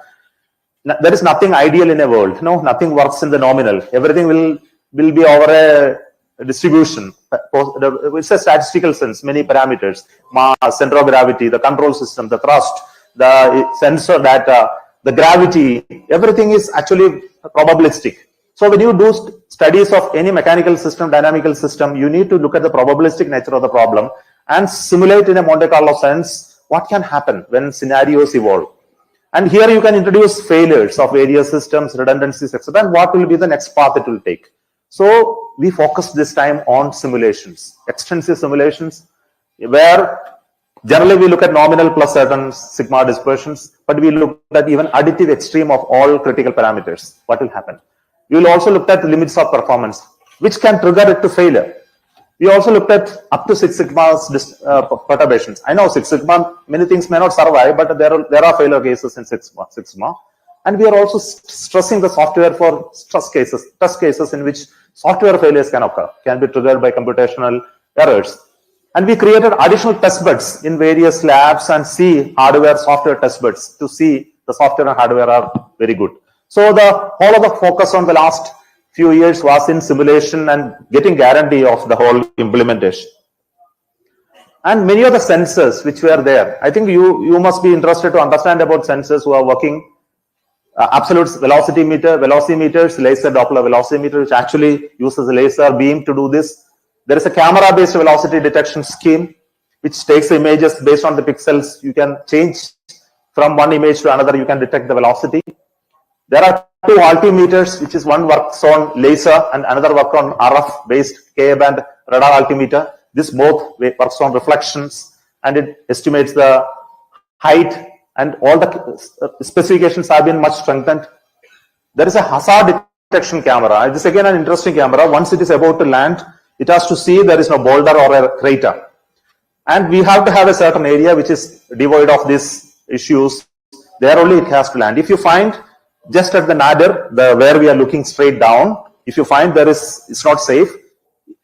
There is nothing ideal in a world. No, nothing works in the nominal. Everything will be over a distribution. It's a statistical sense, many parameters, mass, center of gravity, the control system, the thrust, the sensor data, the gravity, everything is actually probabilistic. So when you do studies of any mechanical system, dynamical system, you need to look at the probabilistic nature of the problem and simulate in a Monte Carlo sense what can happen when scenarios evolve. And here you can introduce failures of various systems, redundancies, etc. And what will be the next path it will take. So we focused this time on simulations, extensive simulations, where generally we look at nominal plus certain sigma dispersions, but we look at even additive extreme of all critical parameters. What will happen? We will also look at the limits of performance, which can trigger it to failure. We also looked at up to 6 sigma's perturbations. I know 6 sigma, many things may not survive, but there are failure cases in 6 sigma. And we are also stressing the software for test cases in which software failures can occur, can be triggered by computational errors. And we created additional test beds in various labs and see hardware, software test beds to see the software and hardware are very good. So all of the focus on the last few years was in simulation and getting guarantee of the whole implementation. And many of the sensors which were there, I think you must be interested to understand about sensors who are working. Absolute velocity meter, velocimeters, laser Doppler velocimeter, which actually uses a laser beam to do this. There is a camera-based velocity detection scheme, which takes images based on the pixels. You can change from one image to another. You can detect the velocity. There are 2 altimeters, which is one works on laser and another works on RF-based K-band radar altimeter. This both works on reflections and it estimates the height, and all the specifications have been much strengthened. There is a hazard detection camera. This is again an interesting camera. Once it is about to land, it has to see there is no boulder or a crater. And we have to have a certain area which is devoid of these issues. There only it has to land. If you find just at the nadir, where we are looking straight down, if you find it's not safe,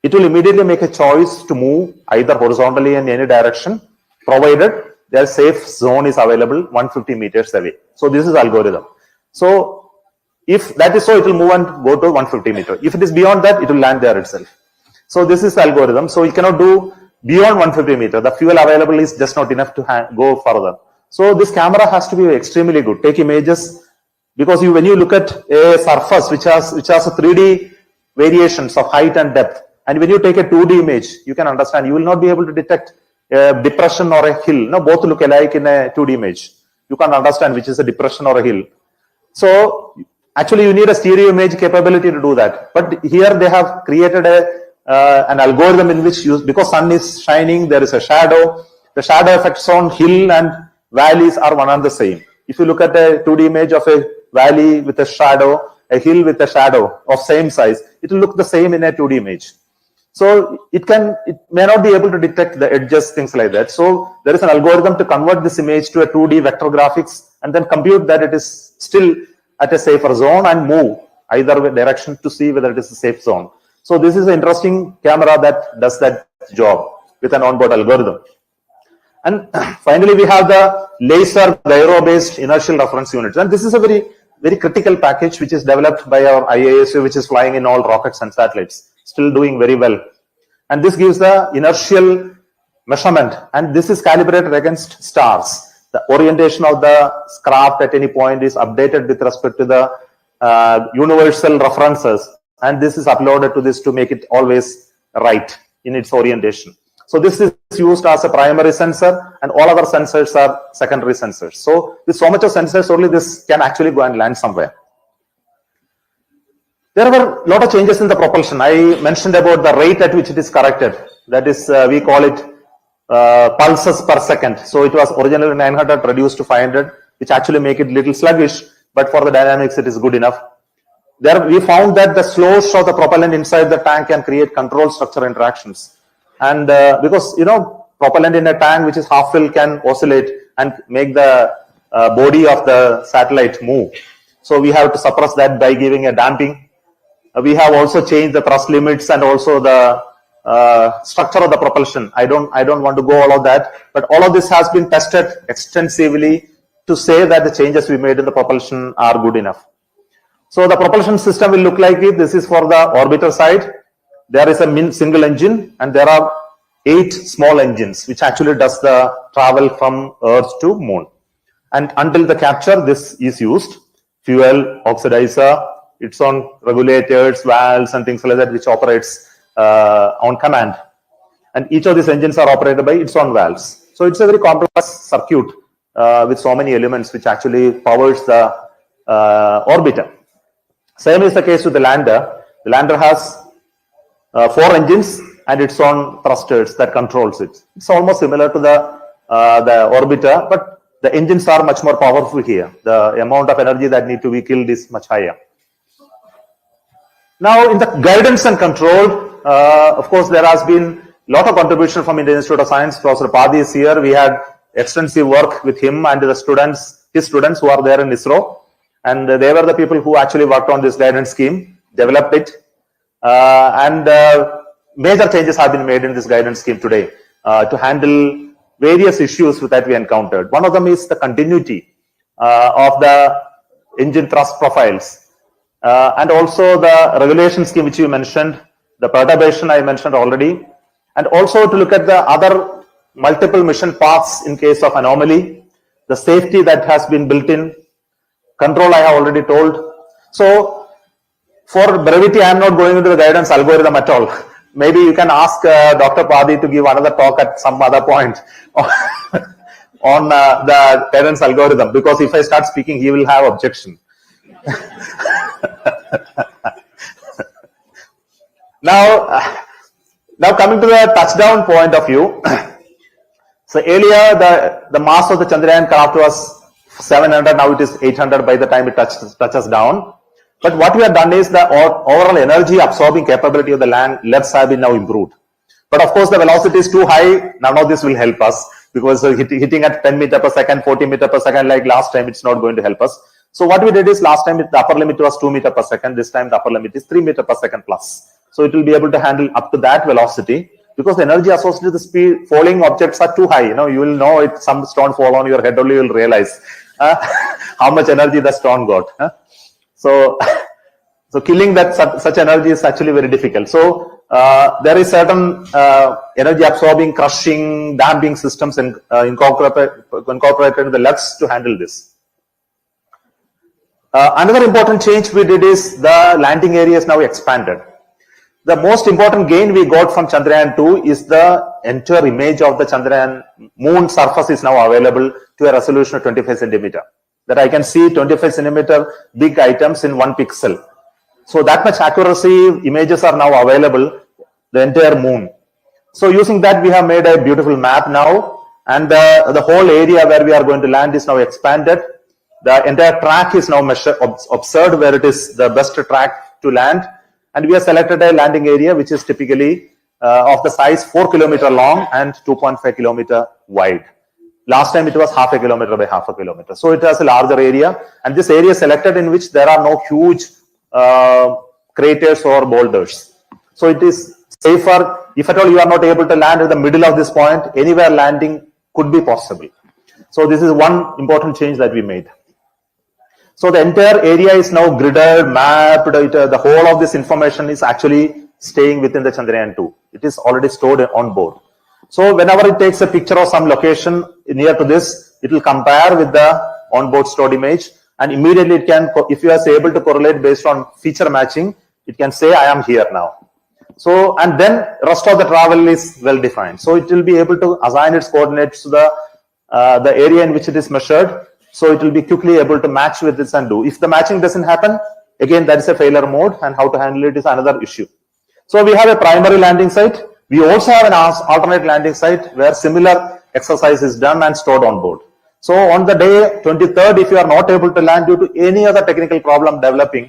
it will immediately make a choice to move either horizontally in any direction, provided their safe zone is available 150 meters away. So this is algorithm. So if that is so, it will move and go to 150 meters. If it is beyond that, it will land there itself. So this is the algorithm. So you cannot do beyond 150 meters. The fuel available is just not enough to go further. So this camera has to be extremely good. Take images, because when you look at a surface which has a 3D variations of height and depth, and when you take a 2D image, you can understand you will not be able to detect a depression or a hill. No, both look alike in a 2D image. You can't understand which is a depression or a hill. So actually you need a stereo image capability to do that. But here they have created an algorithm in which because sun is shining, there is a shadow. The shadow effects on hill and valleys are one and the same. If you look at a 2D image of a valley with a shadow, a hill with a shadow of same size, it will look the same in a 2D image. So it may not be able to detect the edges, things like that. So there is an algorithm to convert this image to a 2D vector graphics and then compute that it is still at a safer zone and move either direction to see whether it is a safe zone. So this is an interesting camera that does that job with an onboard algorithm. And finally, we have the laser gyro-based inertial reference units. And this is a very, very critical package which is developed by our IISC, which is flying in all rockets and satellites. Still doing very well. And this gives the inertial measurement, and this is calibrated against stars. The orientation of the craft at any point is updated with respect to the universal references, and this is uploaded to this to make it always right in its orientation. So this is used as a primary sensor, and all other sensors are secondary sensors. So with so much of sensors, only this can actually go and land somewhere. There were a lot of changes in the propulsion. I mentioned about the rate at which it is corrected. That is, we call it pulses per second. So it was originally 900 reduced to 500, which actually make it little sluggish, but for the dynamics, it is good enough. There we found that the slows of the propellant inside the tank can create control structure interactions. And because, propellant in a tank which is half filled can oscillate and make the body of the satellite move. So we have to suppress that by giving a damping. We have also changed the thrust limits and also the structure of the propulsion. I don't want to go all of that, but all of this has been tested extensively to say that the changes we made in the propulsion are good enough. So the propulsion system will look like it. This is for the orbiter side. There is a single engine, and there are 8 small engines which actually does the travel from Earth to Moon. And until the capture, this is used. Fuel, oxidizer, its own regulators, valves, and things like that, which operates on command. And each of these engines are operated by its own valves. So it's a very complex circuit with so many elements which actually powers the orbiter. Same is the case with the lander. The lander has 4 engines and its own thrusters that controls it. It's almost similar to the orbiter, but the engines are much more powerful here. The amount of energy that need to be killed is much higher. Now, in the guidance and control, of course, there has been a lot of contribution from Indian Institute of Science. Professor Padi is here. We had extensive work with him and the students, his students who are there in ISRO. And they were the people who actually worked on this guidance scheme, developed it. Major changes have been made in this guidance scheme today to handle various issues that we encountered. One of them is the continuity of the engine thrust profiles. And also the regulation scheme which you mentioned, the perturbation I mentioned already, and also to look at the other multiple mission paths in case of anomaly, the safety that has been built in, control I have already told. So for brevity, I am not going into the guidance algorithm at all. Maybe you can ask Dr. Padi to give another talk at some other point on the guidance algorithm, because if I start speaking, he will have objection. Now coming to the touchdown point of view. So earlier the mass of the Chandrayaan craft was 700, now it is 800 by the time it touches down. But what we have done is the overall energy absorbing capability of the legs have been now improved. But of course the velocity is too high, none of this will help us, because hitting at 10 meter per second, 40 meter per second like last time, it's not going to help us. So what we did is last time the upper limit was 2 meter per second, this time the upper limit is 3 meter per second plus. So it will be able to handle up to that velocity, because the energy associated with the speed falling objects are too high. You will know if some stone fall on your head only, you will realize how much energy the stone got. So killing that such energy is actually very difficult. So there is certain energy absorbing, crushing, damping systems incorporated in the legs to handle this. Another important change we did is the landing area is now expanded. The most important gain we got from Chandrayaan 2 is the entire image of the Chandrayaan moon surface is now available to a resolution of 25 centimeter. That I can see 25 centimeter big items in 1 pixel. So that much accuracy images are now available, the entire moon. So using that, we have made a beautiful map now, and the whole area where we are going to land is now expanded. The entire track is now observed where it is the best track to land. And we have selected a landing area which is typically of the size 4 kilometer long and 2.5 kilometer wide. Last time it was half a kilometer by half a kilometer. So it has a larger area, and this area is selected in which there are no huge craters or boulders. So it is safer. If at all you are not able to land in the middle of this point, anywhere landing could be possible. So this is one important change that we made. So the entire area is now gridded, mapped. The whole of this information is actually staying within the Chandrayaan 2. It is already stored on board. So whenever it takes a picture of some location near to this, it will compare with the onboard stored image, and immediately it can, if you are able to correlate based on feature matching, it can say I am here now. So, and then rest of the travel is well defined. So it will be able to assign its coordinates to the area in which it is measured. So it will be quickly able to match with this and do. If the matching doesn't happen, again, that is a failure mode, and how to handle it is another issue. So we have a primary landing site. We also have an alternate landing site where similar exercise is done and stored on board. So on the day 23rd, if you are not able to land due to any other technical problem developing,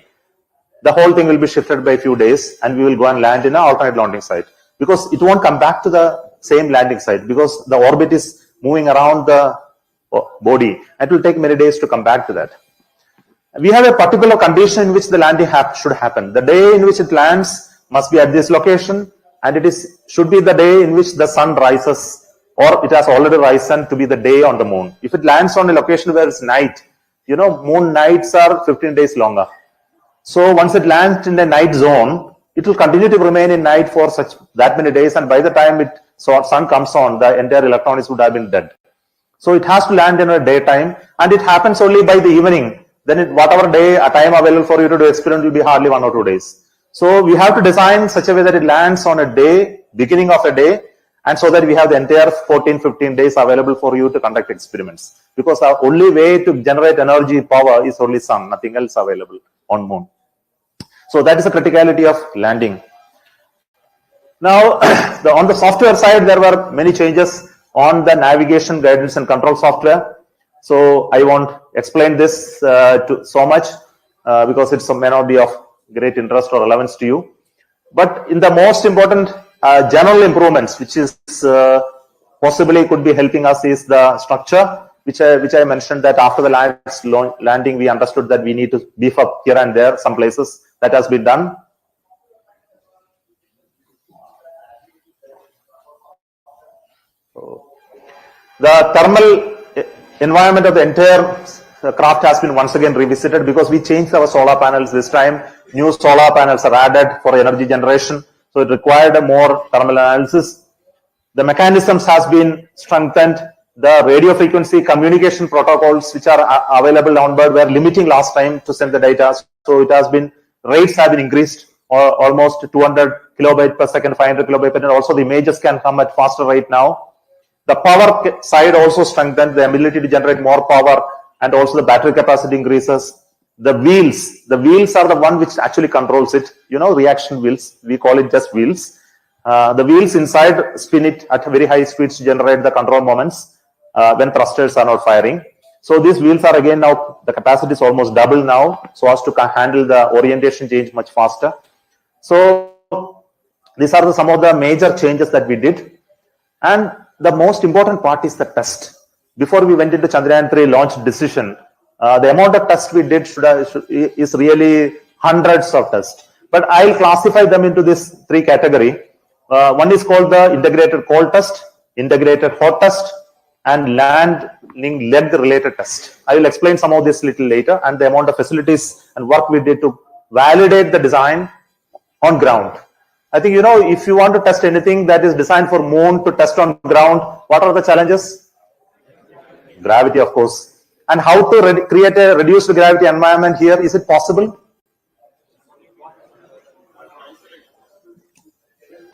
the whole thing will be shifted by a few days, and we will go and land in an alternate landing site, because it won't come back to the same landing site, because the orbit is moving around the body. It will take many days to come back to that. We have a particular condition in which the landing should happen. The day in which it lands must be at this location, and it should be the day in which the sun rises, or it has already risen to be the day on the moon. If it lands on a location where it's night, moon nights are 15 days longer. So once it lands in the night zone, it will continue to remain in night for that many days, and by the time sun comes on, the entire electronics would have been dead. So it has to land in a daytime, and it happens only by the evening. Then whatever time available for you to do experiment will be hardly 1 or 2 days. So we have to design such a way that it lands on a day, beginning of a day, and so that we have the entire 14-15 days available for you to conduct experiments. Because the only way to generate energy power is only sun, nothing else available on moon. So that is the criticality of landing. Now, on the software side, there were many changes on the navigation, guidance and control software. So I won't explain this so much because it may not be of great interest or relevance to you. But in the most important general improvements, which is possibly could be helping us, is the structure, which I mentioned that after the landing, we understood that we need to beef up here and there, some places. That has been done. The thermal environment of the entire craft has been once again revisited because we changed our solar panels this time. New solar panels are added for energy generation, so it required a more thermal analysis. The mechanisms has been strengthened. The radio frequency communication protocols which are available on board were limiting last time to send the data, so it has been, rates have been increased almost 200 kilobyte per second, 500 kilobyte per second. Also the images can come at faster rate now. The power side also strengthened, the ability to generate more power, and also the battery capacity increases. The wheels are the one which actually controls it. You know, reaction wheels, we call it just wheels. The wheels inside spin it at very high speeds to generate the control moments when thrusters are not firing. So these wheels are again now, the capacity is almost double now, so as to handle the orientation change much faster. So these are some of the major changes that we did. And the most important part is the test. Before we went into Chandrayaan-3 launch decision, the amount of tests we did is really hundreds of tests. But I'll classify them into this three categories. One is called the integrated cold test, integrated hot test, and landing leg related test. I will explain some of this little later, and the amount of facilities and work we did to validate the design on ground. I think, you know, if you want to test anything that is designed for moon to test on ground, what are the challenges? Gravity, of course. And how to create a reduced gravity environment here, is it possible?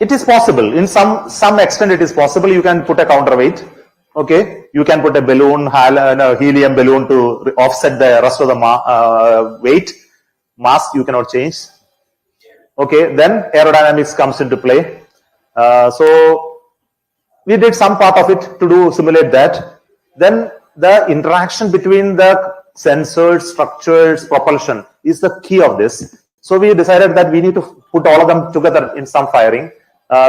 It is possible. In some extent it is possible. You can put a counterweight. Okay, you can put a balloon, helium balloon to offset the rest of the weight. Mass you cannot change. Okay, then aerodynamics comes into play. So we did some part of it to simulate that. Then the interaction between the sensors, structures, propulsion is the key of this. So we decided that we need to put all of them together in some firing,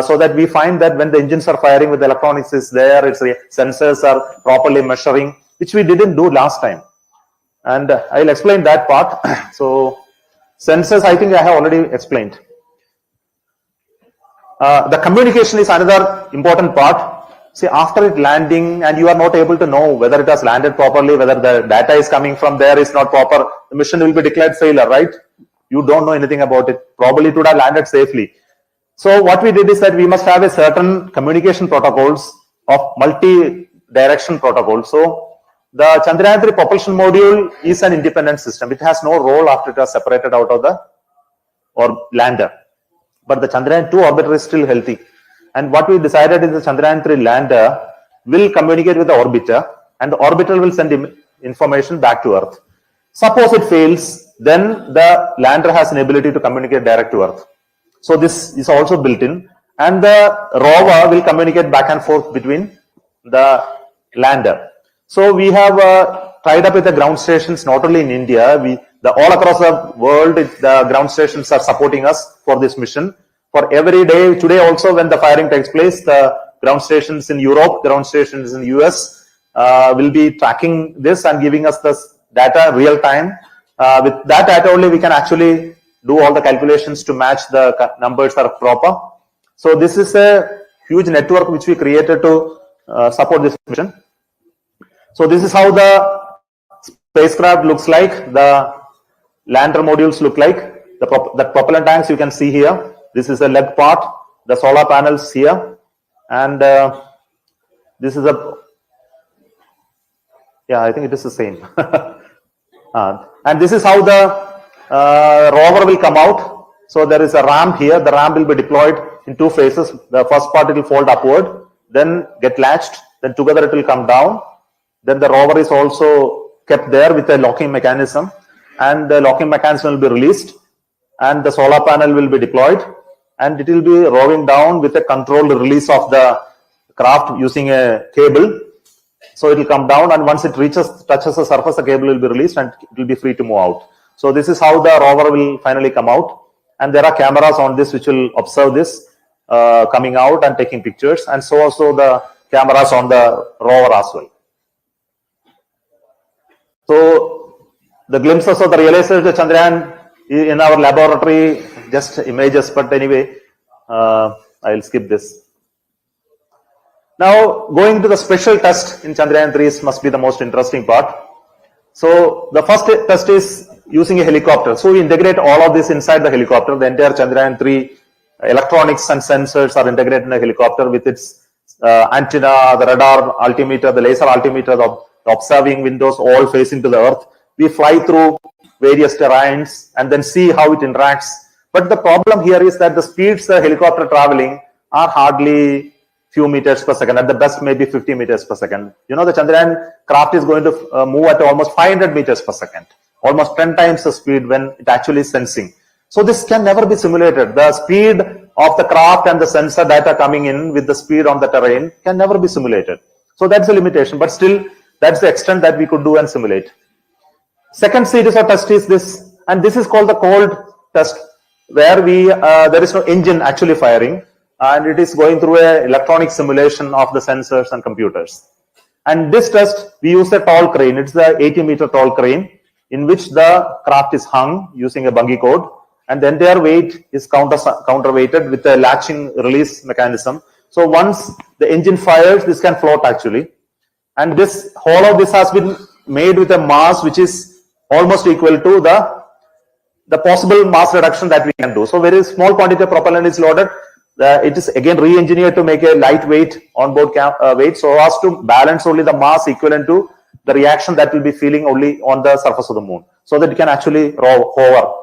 so that we find that when the engines are firing with the electronics is there, its sensors are properly measuring, which we didn't do last time. And I'll explain that part. So sensors, I think I have already explained. The communication is another important part. See, after it landing and you are not able to know whether it has landed properly, whether the data is coming from there is not proper, the mission will be declared failure, right? You don't know anything about it. Probably it would have landed safely. So what we did is that we must have a certain communication protocols of multi-direction protocol. So the Chandrayaan-3 propulsion module is an independent system. It has no role after it was separated out of the lander. But the Chandrayaan-2 orbiter is still healthy. And what we decided is the Chandrayaan-3 lander will communicate with the orbiter, and the orbiter will send information back to Earth. Suppose it fails, then the lander has an ability to communicate direct to Earth. So this is also built in, and the rover will communicate back and forth between the lander. So we have tied up with the ground stations, not only in India, all across the world, the ground stations are supporting us for this mission. For every day, today also when the firing takes place, the ground stations in Europe, ground stations in US will be tracking this and giving us this data real time. With that data only, we can actually do all the calculations to match the numbers are proper. So this is a huge network which we created to support this mission. So this is how the spacecraft looks like. The lander modules look like. The propellant tanks you can see here. This is the leg part. The solar panels here, and this is I think it is the same. And this is how the rover will come out. So there is a ramp here. The ramp will be deployed in two phases. The first part it will fold upward, then get latched, then together it will come down. Then the rover is also kept there with a locking mechanism, and the locking mechanism will be released, and the solar panel will be deployed, and it will be roving down with a controlled release of the craft using a cable. So it will come down, and once it touches the surface, the cable will be released and it will be free to move out. So this is how the rover will finally come out. And there are cameras on this which will observe this coming out and taking pictures. And so also the cameras on the rover as well. So the glimpses of the realization of Chandrayaan in our laboratory, just images, but anyway, I'll skip this. Now, going to the special test in Chandrayaan 3 must be the most interesting part. So the first test is using a helicopter. So we integrate all of this inside the helicopter. The entire Chandrayaan 3 electronics and sensors are integrated in a helicopter with its antenna, the radar altimeter, the laser altimeter, the observing windows all facing to the earth. We fly through various terrains and then see how it interacts. But the problem here is that the speeds the helicopter traveling are hardly few meters per second, at the best maybe 50 meters per second. You know, the Chandrayaan craft is going to move at almost 500 meters per second, almost 10 times the speed when it actually is sensing. So this can never be simulated. The speed of the craft and the sensor data coming in with the speed on the terrain can never be simulated. So that's a limitation, but still that's the extent that we could do and simulate. Second series of test is this, and this is called the cold test, where there is no engine actually firing, and it is going through a electronic simulation of the sensors and computers. And this test, we use a tall crane. It's the 80-meter tall crane in which the craft is hung using a bungee cord, and the entire weight is counterweighted with a latching release mechanism. So once the engine fires, this can float actually. And this whole of this has been made with a mass which is almost equal to the possible mass reduction that we can do. So very small quantity of propellant is loaded. It is again re-engineered to make a lightweight onboard weight so as to balance only the mass equivalent to the reaction that will be feeling only on the surface of the moon, so that it can actually hover.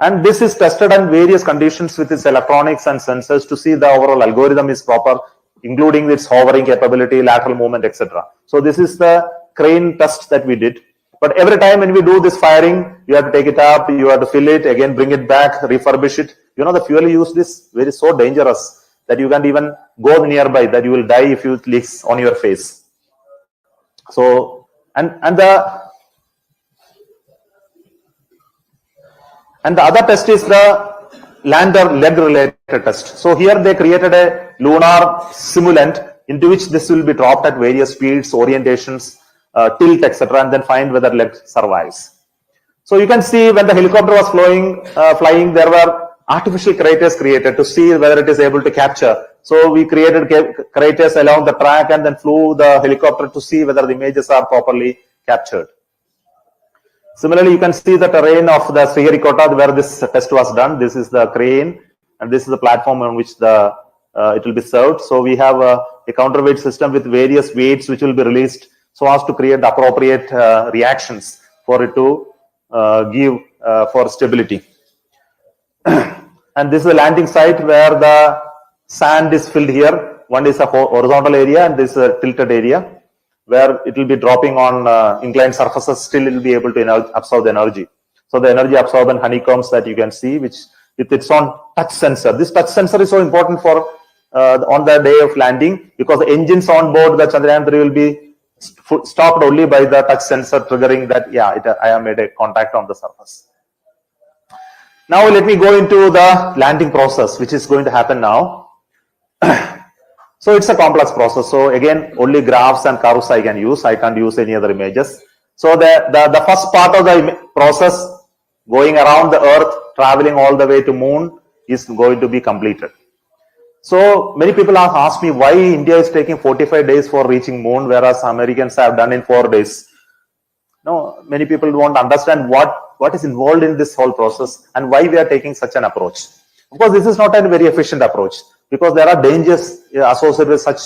And this is tested on various conditions with its electronics and sensors to see the overall algorithm is proper, including its hovering capability, lateral movement, etc. So this is the crane test that we did. But every time when we do this firing, you have to take it up, you have to fill it, again bring it back, refurbish it. You know, the fuel used is very so dangerous that you can't even go nearby, that you will die if it leaks on your face. So, and the other test is the lander leg related test. So here they created a lunar simulant into which this will be dropped at various speeds, orientations, tilt, etc., and then find whether leg survives. So you can see when the helicopter was flying, there were artificial craters created to see whether it is able to capture. So we created craters along the track and then flew the helicopter to see whether the images are properly captured. Similarly, you can see the terrain of the Sriharikota where this test was done. This is the crane, and this is the platform on which it will be served. So we have a counterweight system with various weights which will be released so as to create the appropriate reactions for it to give for stability. And this is the landing site where the sand is filled here. One is a horizontal area and this is a tilted area where it will be dropping on inclined surfaces. Still it will be able to absorb the energy. So the energy absorbent honeycombs that you can see, which with its own touch sensor. This touch sensor is so important for on the day of landing, because the engines on board the Chandrayaan 3 will be stopped only by the touch sensor triggering that, I have made a contact on the surface. Now let me go into the landing process, which is going to happen now. So it's a complex process. So again, only graphs and curves I can use. I can't use any other images. So the first part of the process, going around the earth, traveling all the way to moon, is going to be completed. So many people have asked me why India is taking 45 days for reaching moon, whereas Americans have done in 4 days. No, many people won't understand what is involved in this whole process and why we are taking such an approach. Of course, this is not a very efficient approach, because there are dangers associated with such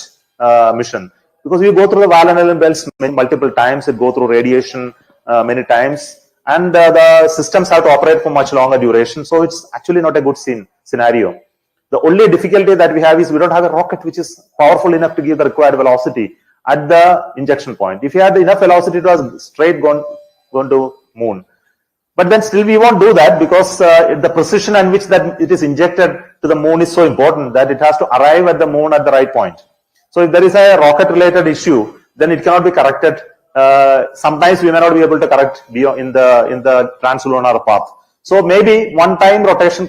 mission. Because we go through the Vallennian belts multiple times, it go through radiation many times, and the systems have to operate for much longer duration. So it's actually not a good scenario. The only difficulty that we have is we don't have a rocket which is powerful enough to give the required velocity at the injection point. If you had enough velocity, it was straight going to moon. But then still we won't do that, because the precision in which that it is injected to the moon is so important that it has to arrive at the moon at the right point. So if there is a rocket related issue, then it cannot be corrected sometimes we may not be able to correct in the translunar path. So maybe one time rotation